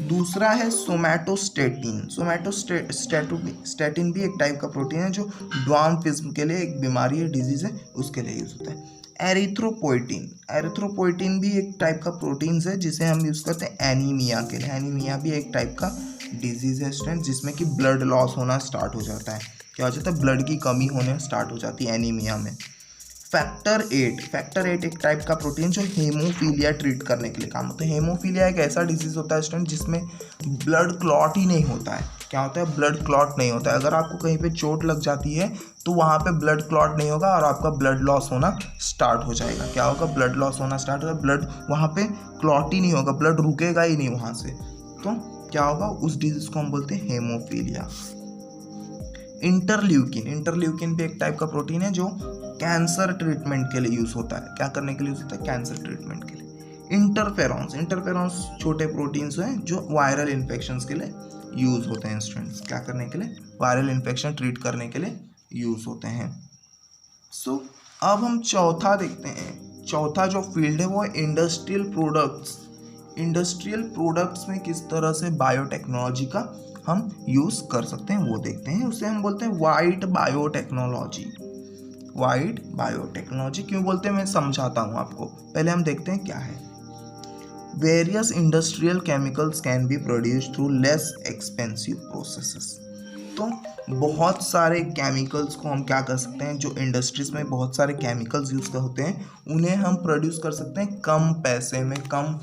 दूसरा है सोमैटोस्टेटिन। सोमैटोस्टेटिन भी एक टाइप का प्रोटीन है जो ड्वार्फिज्म के लिए एक बीमारी है, डिजीज़ है, उसके लिए यूज़ होता है। एरिथ्रोपोइटिन। एरिथ्रोपोइटिन भी एक टाइप का प्रोटीन है जिसे हम यूज़ करते हैं एनीमिया के लिए। एनीमिया भी एक टाइप का डिजीज़ है स्टूडेंट जिसमें कि ब्लड लॉस होना स्टार्ट हो जाता है। क्या हो जाता है? ब्लड की कमी होने स्टार्ट हो जाती है एनीमिया में। फैक्टर 8 एक टाइप का प्रोटीन जो हेमोफीलिया ट्रीट करने के लिए काम होता है। हेमोफीलिया एक ऐसा डिजीज़ होता है स्टूडेंट जिसमें ब्लड क्लॉट ही नहीं होता है। क्या होता है? ब्लड क्लॉट नहीं होता है। अगर आपको कहीं पे चोट लग जाती है तो वहाँ पे ब्लड क्लॉट नहीं होगा और आपका ब्लड लॉस होना स्टार्ट हो जाएगा। क्या होगा? ब्लड लॉस होना स्टार्ट होगा, ब्लड वहाँ पे क्लॉट ही नहीं होगा, ब्लड रुकेगा ही नहीं वहाँ से। तो क्या होगा? उस डिजीज़ को हम बोलते हैं हेमोफीलिया। इंटरल्यूकिन भी एक टाइप का प्रोटीन है जो कैंसर ट्रीटमेंट के लिए यूज़ होता है। क्या करने के लिए यूज़ होता है? कैंसर ट्रीटमेंट के लिए। इंटरफेरॉन्स छोटे प्रोटीन्स हैं जो वायरल इन्फेक्शंस के लिए यूज़ होते हैं स्टूडेंट्स। क्या करने के लिए? वायरल इन्फेक्शन ट्रीट करने के लिए यूज़ होते हैं। सो अब हम चौथा देखते हैं। चौथा जो फील्ड है वो है इंडस्ट्रियल प्रोडक्ट्स। इंडस्ट्रियल प्रोडक्ट्स में किस तरह से बायोटेक्नोलॉजी का हम यूज़ कर सकते हैं वो देखते हैं। उसे हम बोलते हैं वाइट बायोटेक्नोलॉजी। वाइट बायोटेक्नोलॉजी क्यों बोलते हैं मैं समझाता हूँ आपको। पहले हम देखते हैं क्या है। Various industrial chemicals can be produced through less expensive processes. तो बहुत सारे केमिकल्स को हम क्या कर सकते हैं, जो इंडस्ट्रीज में बहुत सारे केमिकल्स यूज़ होते हैं उन्हें हम प्रोड्यूस कर सकते हैं कम पैसे में, कम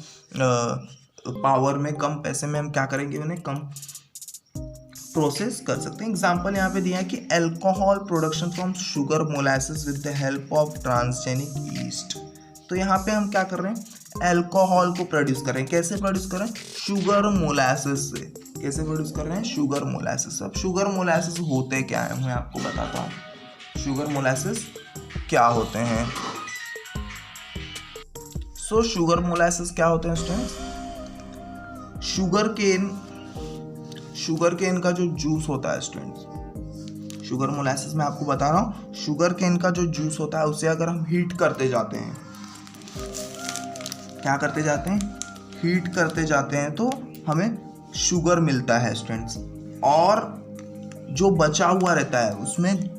पावर में, कम पैसे में। हम क्या करेंगे? उन्हें कम प्रोसेस कर सकते हैं। एग्जाम्पल यहाँ पे दिया है कि alcohol production from sugar molasses with the help of transgenic east. तो यहाँ पे हम क्या कर रहे हैं? अल्कोहल को प्रोड्यूस कर रहे हैं। कैसे प्रोड्यूस कर रहे हैं? शुगर मोलासेस से। कैसे प्रोड्यूस कर रहे हैं? Sugar molasses. अब शुगर मोलासेस होते क्या है मैं आपको बताता हूँ। शुगर मोलासेस क्या होते हैं? सो शुगर मोलासेस क्या होते हैं स्टूडेंट्स? शुगर केन का जो जूस होता है स्टूडेंट्स, शुगर मोलासेस मैं आपको बता रहा हूँ, शुगर केन का जो जूस होता है उसे अगर हम हीट करते जाते हैं, क्या करते जाते हैं? हीट करते जाते हैं तो हमें शुगर मिलता है स्टूडेंट्स। और जो बचा हुआ रहता है उसमें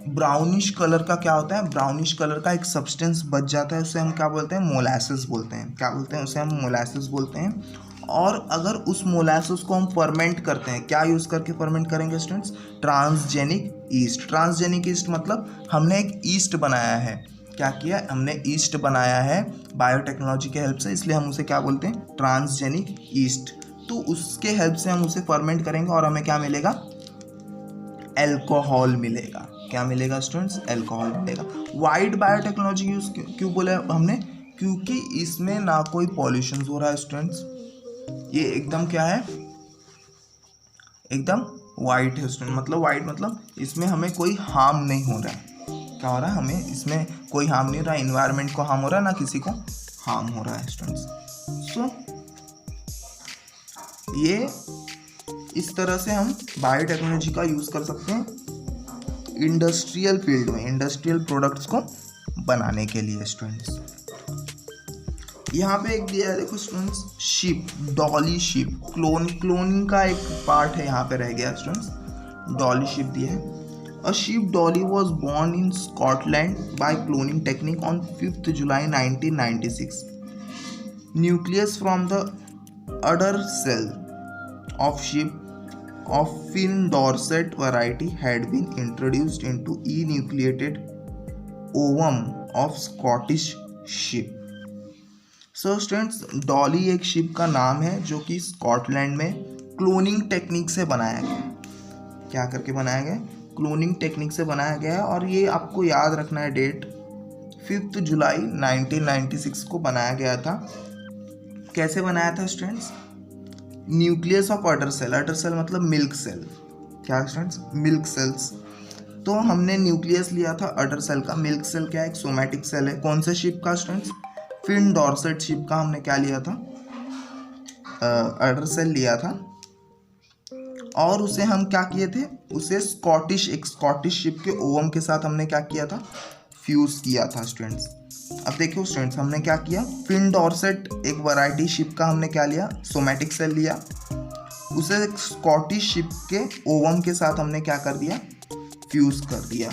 ब्राउनिश कलर का क्या होता है? ब्राउनिश कलर का एक सब्सटेंस बच जाता है, उसे हम क्या बोलते हैं? मोलासेस बोलते हैं। क्या बोलते हैं? उसे हम मोलासेस बोलते हैं। और अगर उस मोलासेस को हम फर्मेंट करते हैं, क्या यूज़ करके फर्मेंट करेंगे students? Transgenic east. Transgenic east मतलब हमने एक ईस्ट बनाया है। क्या किया? हमने ईस्ट बनाया है बायोटेक्नोलॉजी के हेल्प से, इसलिए हम उसे क्या बोलते हैं? Transgenic east. तो उसके हेल्प से हम उसे फर्मेंट करेंगे और हमें क्या मिलेगा? अल्कोहल मिलेगा। क्या मिलेगा स्टूडेंट्स? अल्कोहल मिलेगा। वाइट बायोटेक्नोलॉजी यूज़ क्यों बोले हमने? क्योंकि इसमें ना कोई पॉल्यूशन हो रहा है स्टूडेंट्स। ये एकदम क्या है? एकदम वाइट है स्टूडेंट। मतलब वाइट मतलब इसमें हमें कोई हार्म नहीं हो रहा है। क्या हो रहा है? हमें इसमें कोई हार्म नहीं हो रहा है, इन्वायरमेंट को हार्म हो रहा है, ना किसी को हार्म हो रहा है स्टूडेंट्स। सो ये इस तरह से हम बायोटेक्नोलॉजी का यूज़ कर सकते हैं इंडस्ट्रियल फील्ड में, इंडस्ट्रियल प्रोडक्ट्स को बनाने के लिए स्टूडेंट्स। यहाँ पे एक दिया है देखो students, ship, Dolly ship. Cloning का एक पार्ट है यहाँ पे रह गया स्टूडेंट्स। डॉली शिप दिया है। A sheep Dolly was born in Scotland by cloning technique on 5 July 1996। Nucleus from the udder cell of sheep of Finn Dorset variety had been introduced into enucleated ovum of Scottish sheep. So students, Dolly एक ship का नाम है जो कि Scotland में cloning technique से बनाया गया। क्या करके बनाया गया? क्लोनिंग टेक्निक से बनाया गया है। और ये आपको याद रखना है डेट, 5 जुलाई 1996 को बनाया गया था। कैसे बनाया था students? Nucleus of udder cell, udder cell मतलब मिल्क सेल, क्या स्टूडेंट्स? Milk cells. तो हमने न्यूक्लियस लिया था अडर सेल का, मिल्क सेल क्या है? एक सोमैटिक सेल है। कौन से शिप का स्टूडेंट्स? फिन डॉर्सेट शिप का हमने क्या लिया था? अडर सेल लिया था, और उसे हम क्या किए थे? उसे एक स्कॉटिश शिप के ओवम के साथ हमने क्या किया था? फ्यूज किया था स्टूडेंट्स। अब देखियो स्टूडेंट्स, हमने क्या किया? फिन डॉर्सेट एक वैरायटी शिप का हमने क्या लिया? सोमैटिक सेल लिया, उसे एक स्कॉटिश शिप के ओवम के साथ हमने क्या कर दिया? फ्यूज कर दिया।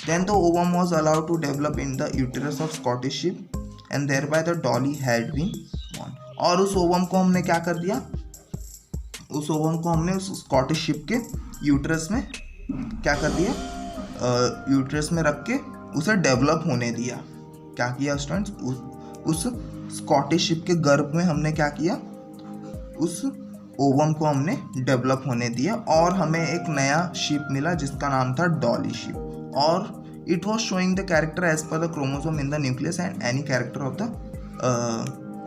Then the ovum was allowed to develop in the uterus of Scottish sheep and thereby the Dolly had been born. और उस ओवम को हमने क्या कर दिया? उस ओवम को हमने उस स्कॉटिश शिप के यूट्रस में क्या कर दिया? यूट्रस में रख के उसे डेवलप होने दिया। क्या किया स्टूडेंट्स? उस स्कॉटिश शिप के गर्भ में हमने क्या किया? उस ओवम को हमने डेवलप होने दिया, और हमें एक नया शिप मिला जिसका नाम था डॉली शिप, और it was showing the character as per the chromosome in the nucleus and any character of the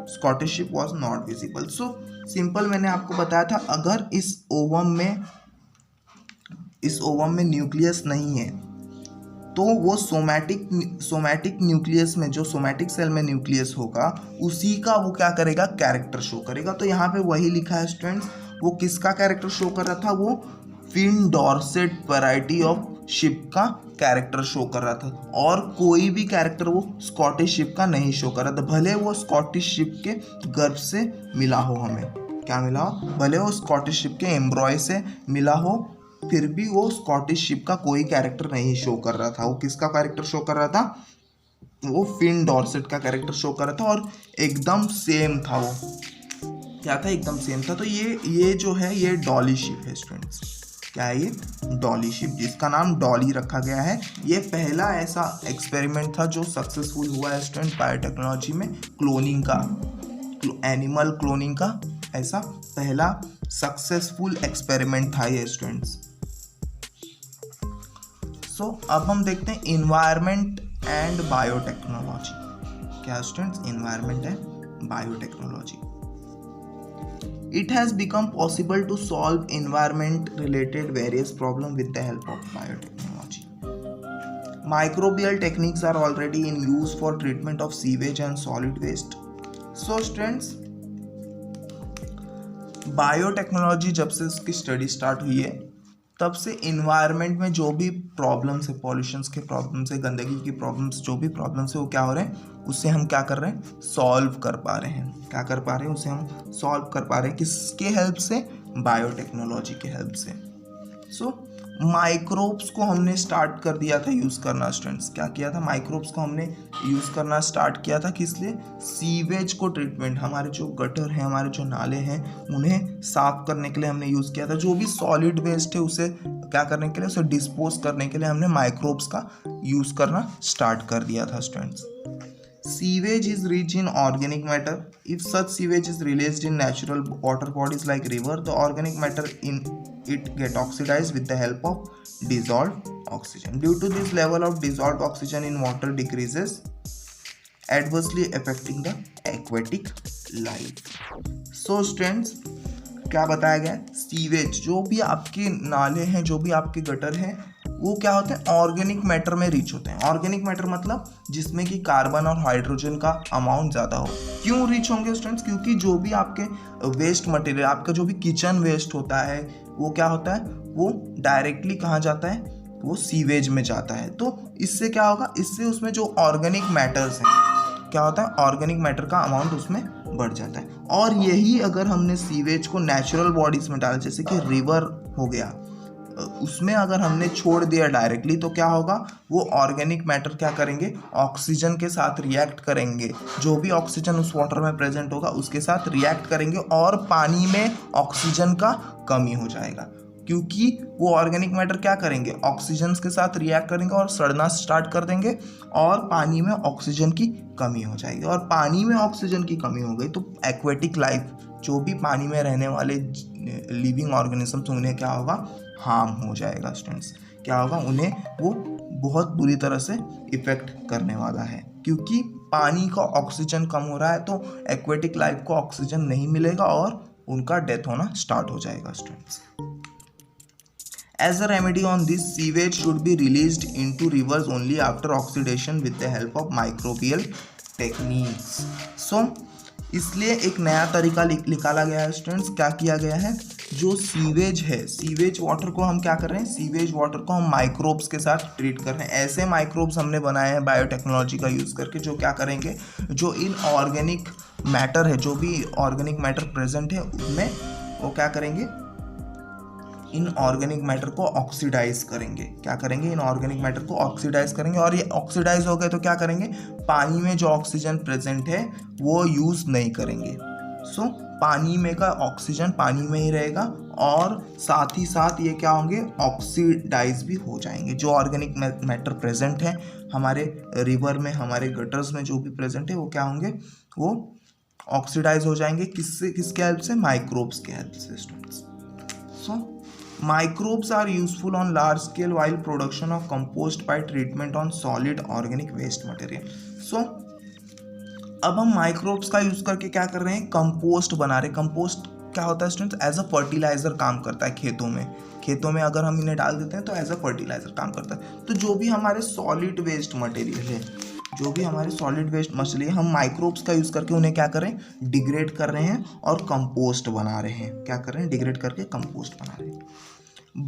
Scottish sheep was not visible. So simple, मैंने आपको बताया था, अगर इस ओवम में न्यूक्लियस नहीं है तो वो सोमैटिक न्यूक्लियस में, जो सोमैटिक सेल में न्यूक्लियस होगा, उसी का वो क्या करेगा? कैरेक्टर शो करेगा। तो यहाँ पे वही लिखा है स्टूडेंट्स, वो किसका कैरेक्टर शो कर रहा था? वो Finn Dorset variety of sheep का कैरेक्टर शो कर रहा था, और कोई भी कैरेक्टर वो स्कॉटिश शिप का नहीं शो कर रहा था। भले वो स्कॉटिश शिप के गर्भ से मिला हो, हमें क्या मिला हो? भले वो स्कॉटिश शिप के एम्ब्रॉय से मिला हो, फिर भी वो स्कॉटिश शिप का कोई कैरेक्टर नहीं शो कर रहा था। वो किसका कैरेक्टर शो कर रहा था? वो फिन डॉर्सेट का कैरेक्टर शो कर रहा था, और एकदम सेम था। वो क्या था? एकदम सेम था। तो ये जो है, ये डॉली शिप है स्टूडेंट्स। क्या है ये? डॉली शिप, जिसका नाम डॉली रखा गया है। ये पहला ऐसा एक्सपेरिमेंट था जो सक्सेसफुल हुआ है स्टूडेंट बायोटेक्नोलॉजी में, क्लोनिंग का, एनिमल क्लोनिंग का ऐसा पहला सक्सेसफुल एक्सपेरिमेंट था ये स्टूडेंट्स। सो अब हम देखते हैं इन्वायरमेंट एंड बायोटेक्नोलॉजी। क्या students? Environment and biotechnology. It has become possible to solve environment related various problems with the help of biotechnology. Microbial techniques are already in use for treatment of sewage and solid waste. So students, biotechnology जब से उसकी study start हुई है, तब से environment में जो भी प्रॉब्लम्स है, पॉल्यूशंस के प्रॉब्लम्स है, गंदगी की प्रॉब्लम्स, जो भी प्रॉब्लम्स है, वो क्या हो रहे हैं? उससे हम क्या कर रहे हैं? सॉल्व कर पा रहे हैं। क्या कर पा रहे हैं? उसे हम सॉल्व कर पा रहे हैं। किसके हेल्प से? बायोटेक्नोलॉजी के हेल्प से। सो माइक्रोब्स को हमने स्टार्ट कर दिया था यूज़ करना स्टूडेंट्स। क्या किया था? माइक्रोब्स को हमने यूज़ करना स्टार्ट किया था। किस लिए? सीवेज को ट्रीटमेंट, हमारे जो गटर हैं, हमारे जो नाले हैं, उन्हें साफ करने के लिए हमने यूज़ किया था। जो भी सॉलिड वेस्ट है उसे क्या करने के लिए? उसे डिस्पोज करने के लिए हमने माइक्रोब्स का यूज़ करना स्टार्ट कर दिया था students. Sewage is rich in organic matter. If such sewage is released in natural water bodies like river, the organic matter in it get oxidized with the help of dissolved oxygen. Due to this, level of dissolved oxygen in water decreases, adversely affecting the aquatic life. So students, क्या बताया गया? Sewage, जो भी आपके नाले हैं, जो भी आपके गटर हैं, वो क्या होते हैं? ऑर्गेनिक मैटर में रिच होते हैं। ऑर्गेनिक मैटर मतलब जिसमें कि कार्बन और हाइड्रोजन का अमाउंट ज़्यादा हो। क्यों रिच होंगे स्टूडेंट्स? क्योंकि जो भी आपके वेस्ट मटेरियल, आपका जो भी किचन वेस्ट होता है, वो क्या होता है? वो डायरेक्टली कहाँ जाता है? वो सीवेज में जाता है। तो इससे क्या होगा? इससे उसमें जो ऑर्गेनिक मैटर्स हैं, क्या होता है? ऑर्गेनिक मैटर का अमाउंट उसमें बढ़ जाता है। और यही अगर हमने सीवेज को नेचुरल बॉडीज में डाला, जैसे कि रिवर हो गया, उसमें अगर हमने छोड़ दिया डायरेक्टली, तो क्या होगा? वो ऑर्गेनिक मैटर क्या करेंगे? ऑक्सीजन के साथ रिएक्ट करेंगे। जो भी ऑक्सीजन उस वाटर में प्रेजेंट होगा उसके साथ रिएक्ट करेंगे, और पानी में ऑक्सीजन का कमी हो जाएगा। क्योंकि वो ऑर्गेनिक मैटर क्या करेंगे? ऑक्सीजन के साथ रिएक्ट करेंगे और सड़ना स्टार्ट कर देंगे, और पानी में ऑक्सीजन की कमी हो जाएगी। और पानी में ऑक्सीजन की कमी हो गई तो एक्वेटिक लाइफ, जो भी पानी में रहने वाले लिविंग ऑर्गेनिजम्स, उन्हें क्या होगा? हार्म हो जाएगा स्टूडेंट्स। क्या होगा? उन्हें वो बहुत बुरी तरह से इफेक्ट करने वाला है, क्योंकि पानी का ऑक्सीजन कम हो रहा है तो एक्वेटिक लाइफ को ऑक्सीजन नहीं मिलेगा और उनका डेथ होना स्टार्ट हो जाएगा students. As a remedy on this, sewage should be released into rivers only after oxidation with the help of microbial techniques. So, इसलिए एक नया तरीका निकाला गया है स्टूडेंट्स। क्या किया गया है, जो सीवेज है, सीवेज वाटर को हम क्या कर रहे हैं, सीवेज वाटर को हम माइक्रोब्स के साथ ट्रीट कर रहे हैं। ऐसे माइक्रोब्स हमने बनाए हैं बायोटेक्नोलॉजी का यूज़ करके, जो क्या करेंगे, जो इन ऑर्गेनिक मैटर है, जो भी ऑर्गेनिक मैटर प्रेजेंट है उनमें वो क्या करेंगे, इन ऑर्गेनिक मैटर को ऑक्सीडाइज करेंगे। क्या करेंगे, इन ऑर्गेनिक मैटर को ऑक्सीडाइज करेंगे, और ये ऑक्सीडाइज हो गए तो क्या करेंगे, पानी में जो ऑक्सीजन प्रेजेंट है वो यूज़ नहीं करेंगे। सो पानी में का ऑक्सीजन पानी में ही रहेगा और साथ ही साथ ये क्या होंगे, ऑक्सीडाइज भी हो जाएंगे। जो ऑर्गेनिक मैटर प्रेजेंट है हमारे रिवर में, हमारे गटर्स में जो भी प्रेजेंट है वो क्या होंगे, वो ऑक्सीडाइज हो जाएंगे। किसके हेल्प से, माइक्रोब्स के हेल्प से students. So microbes are useful on large scale while production of compost by treatment on solid organic waste material. So अब हम माइक्रोब्स का यूज करके क्या कर रहे हैं, कंपोस्ट बना रहे हैं। कंपोस्ट क्या होता है स्टूडेंट्स, एज अ फर्टिलाइजर काम करता है खेतों में अगर हम इन्हें डाल देते हैं तो एज अ फर्टिलाइजर काम करता है। तो जो भी हमारे सॉलिड वेस्ट मटेरियल है, जो भी हमारे सॉलिड वेस्ट मछली हम माइक्रोब्स का यूज़ करके उन्हें क्या कर रहे हैं, डिग्रेड कर रहे हैं और कंपोस्ट बना रहे हैं। क्या कर रहे हैं, डिग्रेड करके कंपोस्ट बना रहे हैं।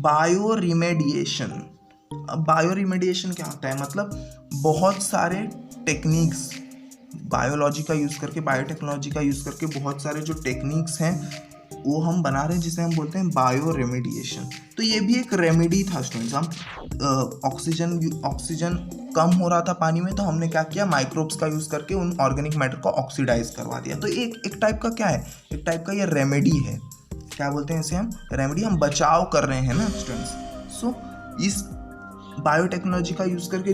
Bio remediation. अब बायो रिमेडिएशन क्या होता है, मतलब बहुत सारे टेक्निक्स बायोलॉजी का यूज़ करके, बायोटेक्नोलॉजी का यूज़ करके बहुत सारे जो टेक्निक्स हैं वो हम बना रहे हैं, जिसे हम बोलते हैं बायो रेमेडिएशन। तो ये भी एक रेमेडी था स्टूडेंट्स। हम ऑक्सीजन कम हो रहा था पानी में, तो हमने क्या किया, माइक्रोब्स का यूज़ करके उन ऑर्गेनिक मैटर को ऑक्सीडाइज करवा दिया। तो एक टाइप का क्या है, एक टाइप का ये रेमेडी है। क्या बोलते हैं इसे, हम रेमेडी, हम बचाव कर रहे हैं ना स्टूडेंट्स। सो इस बायोटेक्नोलॉजी का यूज़ करके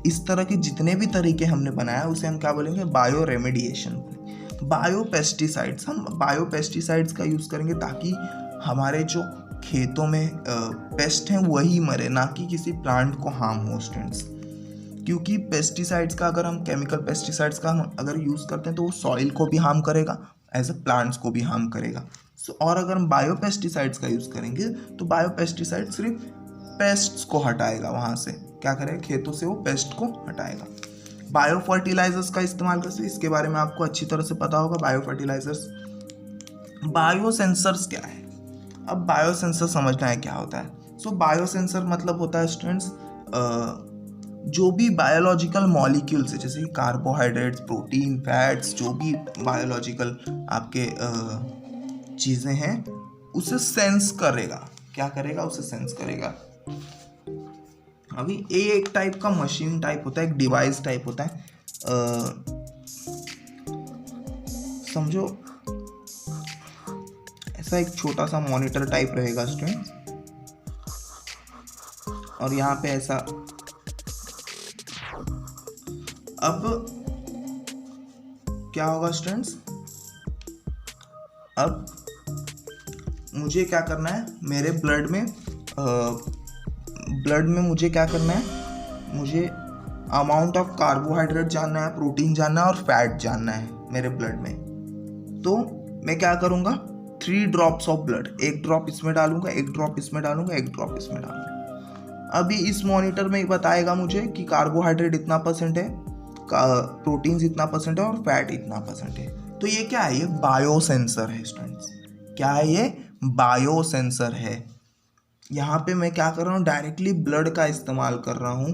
इस तरह के जितने भी तरीके हमने बनाया उसे हम क्या बोलेंगे, बायो रेमेडिएशन। बायो पेस्टिसाइड्स, हम बायो पेस्टिसाइड्स का यूज़ करेंगे ताकि हमारे जो खेतों में पेस्ट हैं वही मरे, ना कि किसी प्लांट को हार्म हो स्टूडेंट्स। क्योंकि पेस्टिसाइड्स का, अगर हम केमिकल पेस्टिसाइड्स का हम अगर यूज़ करते हैं तो वो सॉइल को भी हार्म करेगा, एज अ प्लांट्स को भी हार्म करेगा। और अगर हम बायो पेस्टिसाइड्स का यूज़ करेंगे तो बायो पेस्टिसाइड सिर्फ पेस्ट्स को हटाएगा, वहाँ से क्या करेगा, खेतों से वो पेस्ट को हटाएगा। बायो फर्टिलाइजर्स का इस्तेमाल करते, इसके बारे में आपको अच्छी तरह से पता होगा। बायो फर्टिलाइजर्स, बायो सेंसर्स क्या है, अब बायो सेंसर समझना है क्या होता है। सो बायो सेंसर मतलब होता है स्टूडेंट्स, जो भी बायोलॉजिकल मॉलिक्यूल्स है, जैसे कार्बोहाइड्रेट्स, प्रोटीन, फैट्स, जो भी बायोलॉजिकल आपके चीज़ें हैं उसे सेंस करेगा। क्या करेगा, उसे सेंस करेगा। अभी ये एक टाइप का मशीन टाइप होता है, एक डिवाइस टाइप होता है। समझो ऐसा एक छोटा सा मॉनिटर टाइप रहेगा स्टूडेंट्स, और यहाँ पे ऐसा, अब क्या होगा स्टूडेंट्स, अब मुझे क्या करना है, मेरे ब्लड में मुझे क्या करना है, मुझे अमाउंट ऑफ कार्बोहाइड्रेट जानना है, प्रोटीन जानना है और फैट जानना है मेरे ब्लड में। तो मैं क्या करूँगा, 3 ड्रॉप्स ऑफ ब्लड, एक ड्रॉप इसमें डालूंगा, एक ड्रॉप इसमें डालूंगा, एक ड्रॉप इसमें डालूंगा। अभी इस मॉनिटर में बताएगा मुझे कि कार्बोहाइड्रेट इतना % है, प्रोटीन्स इतना % है और फैट इतना % है। तो ये क्या है, ये बायो सेंसर है स्टूडेंट्स। क्या है ये, बायो सेंसर है। यहाँ पे मैं क्या कर रहा हूँ, डायरेक्टली ब्लड का इस्तेमाल कर रहा हूँ।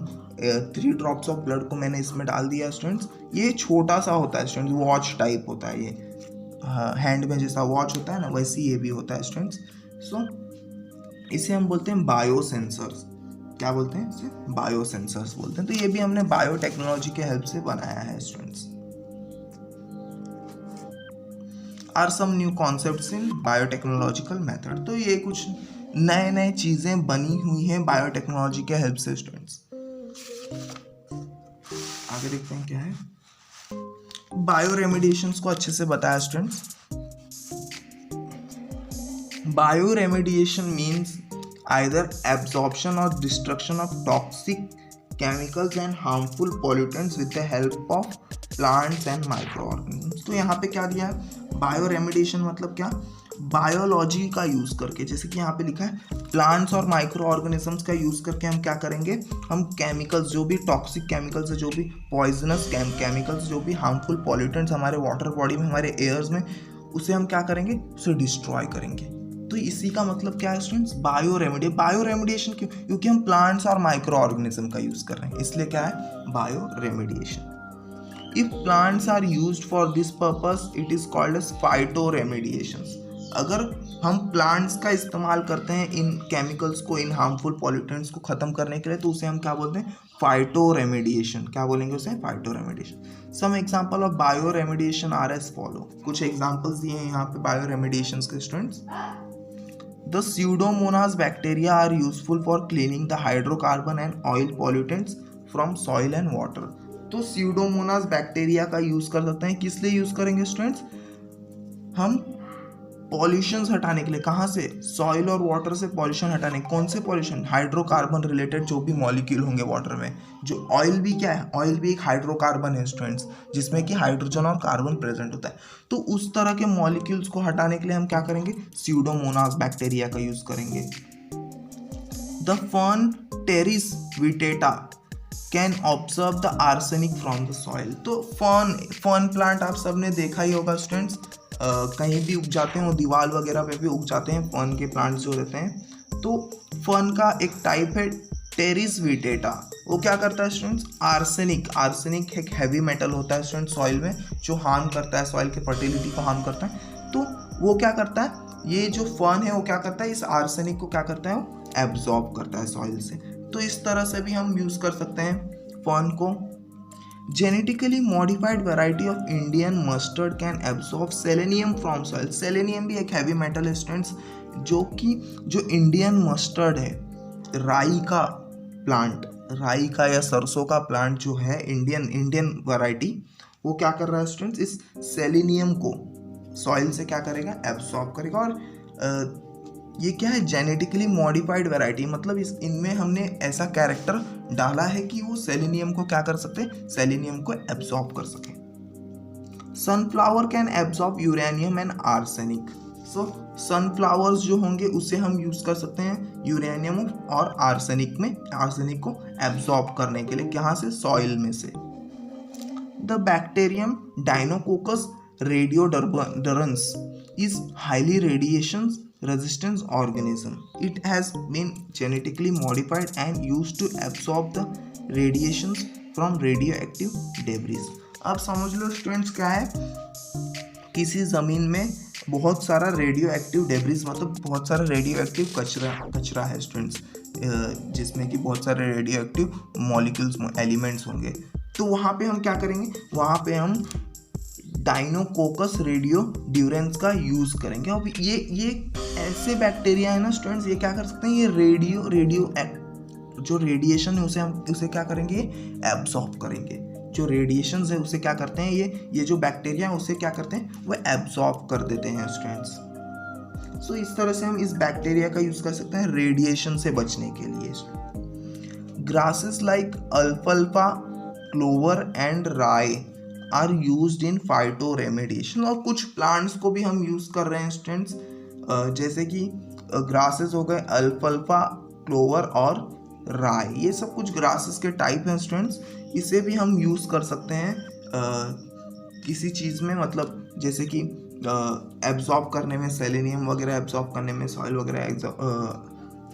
3 ड्रॉप्स ऑफ ब्लड को मैंने इसमें डाल दिया स्टूडेंट्स। ये छोटा सा होता है स्टूडेंट्स, वॉच टाइप होता है, ये हैंड में जैसा वॉच होता है ना, वैसे ये भी होता है स्टूडेंट्स। सो इसे हम बोलते हैं बायो सेंसर्स। क्या बोलते हैं इसे, बायो सेंसर्स बोलते हैं। तो ये भी हमने बायोटेक्नोलॉजी के हेल्प से बनाया है students. Are some new concepts in biotechnological method. तो ये कुछ नए चीज़ें बनी हुई हैं बायोटेक्नोलॉजी के हेल्प से स्टूडेंट्स। आगे देखते हैं क्या है। बायो रेमेडिएशंस को अच्छे से बताया students. Bio remediation means either absorption or destruction of toxic chemicals and harmful pollutants with the help of plants and microorganisms। तो यहाँ पे क्या दिया है, बायो रेमेडिएशन मतलब क्या, बायोलॉजी का यूज़ करके, जैसे कि यहाँ पे लिखा है प्लांट्स और माइक्रो ऑर्गेनिजम्स का यूज़ करके हम क्या करेंगे, हम केमिकल्स, जो भी टॉक्सिक केमिकल्स है, जो भी पॉइजनस केमिकल्स, जो भी हार्मफुल पॉल्यूटेंट्स हमारे वाटर बॉडी में, हमारे एयर्स में, उसे हम क्या करेंगे, उसे डिस्ट्रॉय करेंगे। तो इसी का मतलब क्या है स्टूडेंट्स, बायो रेमेडिएशन क्यों, क्योंकि हम प्लांट्स और माइक्रो ऑर्गेनिज्म का यूज़ कर रहे हैं, इसलिए क्या है, bioremediation. If plants are used for this purpose it is called as phytoremediation. अगर हम प्लांट्स का इस्तेमाल करते हैं इन केमिकल्स को, इन हार्मफुल पॉल्यूटेंट्स को ख़त्म करने के लिए, तो उसे हम क्या बोलते हैं, फाइटो रेमेडिएशन। क्या बोलेंगे उसे, phytoremediation. Some example of bioremediation are as follow. कुछ एग्जांपल्स दिए हैं यहाँ पे बायो रेमेडिएशन के students. The Pseudomonas bacteria are useful for cleaning the hydrocarbon and oil pollutants from soil and water. तो स्यूडोमोनास बैक्टीरिया का use कर सकते हैं, किस लिए यूज़ करेंगे स्टूडेंट्स, हम पॉल्यूशंस हटाने के लिए। कहाँ से, सॉइल और वाटर से पॉल्यूशन हटाने। कौन से पॉल्यूशन, हाइड्रोकार्बन रिलेटेड जो भी मॉलिक्यूल होंगे वाटर में। जो ऑयल भी क्या है, ऑयल भी एक हाइड्रोकार्बन है स्टूडेंट्स, जिसमें कि हाइड्रोजन और कार्बन प्रेजेंट होता है। तो उस तरह के मॉलिक्यूल्स को हटाने के लिए हम क्या करेंगे, स्यूडोमोनास बैक्टीरिया का यूज करेंगे। The fern pteris vittata can observe the arsenic from the soil. तो फर्न प्लांट आप सबने देखा ही होगा स्टूडेंट्स, कहीं भी उग जाते हैं, वो दीवार वगैरह पे भी उग जाते हैं फर्न के प्लांट्स जो रहते हैं। तो फर्न का एक टाइप है टेरिस विटेटा, वो क्या करता है स्टूडेंट्स, आर्सेनिक एक हैवी मेटल होता है स्टूडेंट्स सॉइल में, जो हार्म करता है, सॉइल के फर्टिलिटी को हार्म करता है। तो वो क्या करता है, ये जो फर्न है वो क्या करता है, इस आर्सेनिक को क्या करता है, वो एब्जॉर्ब करता है सॉइल से। तो इस तरह से भी हम यूज़ कर सकते हैं फर्न को। Genetically modified variety of Indian mustard can absorb selenium from soil. Selenium भी एक हैवी मेटल है स्टूडेंट्स, जो इंडियन मस्टर्ड है, राई का या सरसों का प्लांट जो है, इंडियन वैरायटी, वो क्या कर रहा है स्टूडेंट्स, इस सेलेनियम को सॉइल से क्या करेगा, एब्जॉर्ब करेगा। और ये क्या है, जेनेटिकली मॉडिफाइड वैरायटी, मतलब इनमें हमने ऐसा कैरेक्टर डाला है कि वो सेलेनियम को क्या कर सकते हैं, सेलेनियम को एब्जॉर्ब कर सके। Sunflower can absorb uranium and arsenic. So sunflowers जो होंगे उसे हम यूज कर सकते हैं यूरेनियम और आर्सेनिक को एब्जॉर्ब करने के लिए, कहाँ से, सॉइल में से। The bacterium deinococcus radiodurans is highly radiation resistant organism. It has been genetically modified and used to absorb the radiations from radioactive debris. अब समझ लो स्टूडेंट्स क्या है, किसी ज़मीन में बहुत सारा रेडियो एक्टिव डेब्रिस, मतलब बहुत सारा रेडियो एक्टिव कचरा है स्टूडेंट्स, जिसमें कि बहुत सारे रेडियो एक्टिव मॉलिक्यूल्स, एलिमेंट्स होंगे। तो वहाँ पे हम क्या करेंगे, वहाँ पे हम डायनोकोकस रेडियोड्यूरेंस का यूज़ करेंगे। और ये ऐसे बैक्टीरिया है ना स्टूडेंट्स, ये क्या कर सकते हैं, ये रेडियो जो रेडिएशन है उसे क्या करेंगे, एब्जॉर्ब करेंगे। जो रेडिएशन है उसे क्या करते हैं, ये जो बैक्टीरिया है उसे क्या करते हैं, वो एब्जॉर्ब कर देते हैं स्टूडेंट्स। सो इस तरह से हम इस बैक्टीरिया का यूज़ कर सकते हैं रेडिएशन से बचने के लिए। ग्रासेस लाइक अल्फाल्फा, clover and rye are used in phytoremediation. और कुछ प्लांट्स को भी हम यूज़ कर रहे हैं स्टूडेंट्स, जैसे कि ग्रासेस हो गए, अल्फाल्फा, क्लोवर और राई, ये सब कुछ ग्रासेस के टाइप हैं स्टूडेंट्स। इसे भी हम यूज़ कर सकते हैं किसी चीज़ में, मतलब जैसे कि एब्जॉर्ब करने में, सेलेनियम वगैरह एब्जॉर्ब करने में, सॉइल वगैरह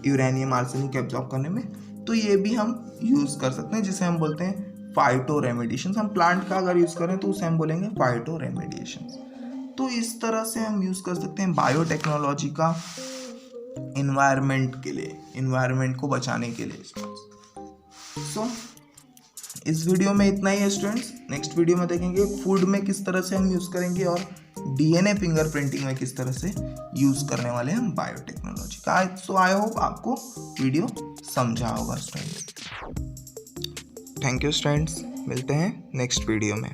यूरेनियम आर्सेनिक एब्जॉर्ब करने में। तो ये भी हम यूज़ कर सकते हैं, जिसे हम बोलते हैं फाइटो रेमेडिएशन। हम प्लांट का अगर यूज़ करें तो उसे हम बोलेंगे फाइटो रेमेडिएशन। तो इस तरह से हम यूज़ कर सकते हैं बायोटेक्नोलॉजी का इन्वायरमेंट के लिए, इन्वायरमेंट को बचाने के लिए। सो इस वीडियो में इतना ही है स्टूडेंट्स। नेक्स्ट वीडियो में देखेंगे फूड में किस तरह से हम यूज़ करेंगे और डीएनए फिंगरप्रिंटिंग में किस तरह से यूज़ करने वाले हैं हम बायोटेक्नोलॉजी का। सो आई होप आपको वीडियो समझा होगा स्टूडेंट्स। थैंक यू स्टूडेंट्स, मिलते हैं नेक्स्ट वीडियो में।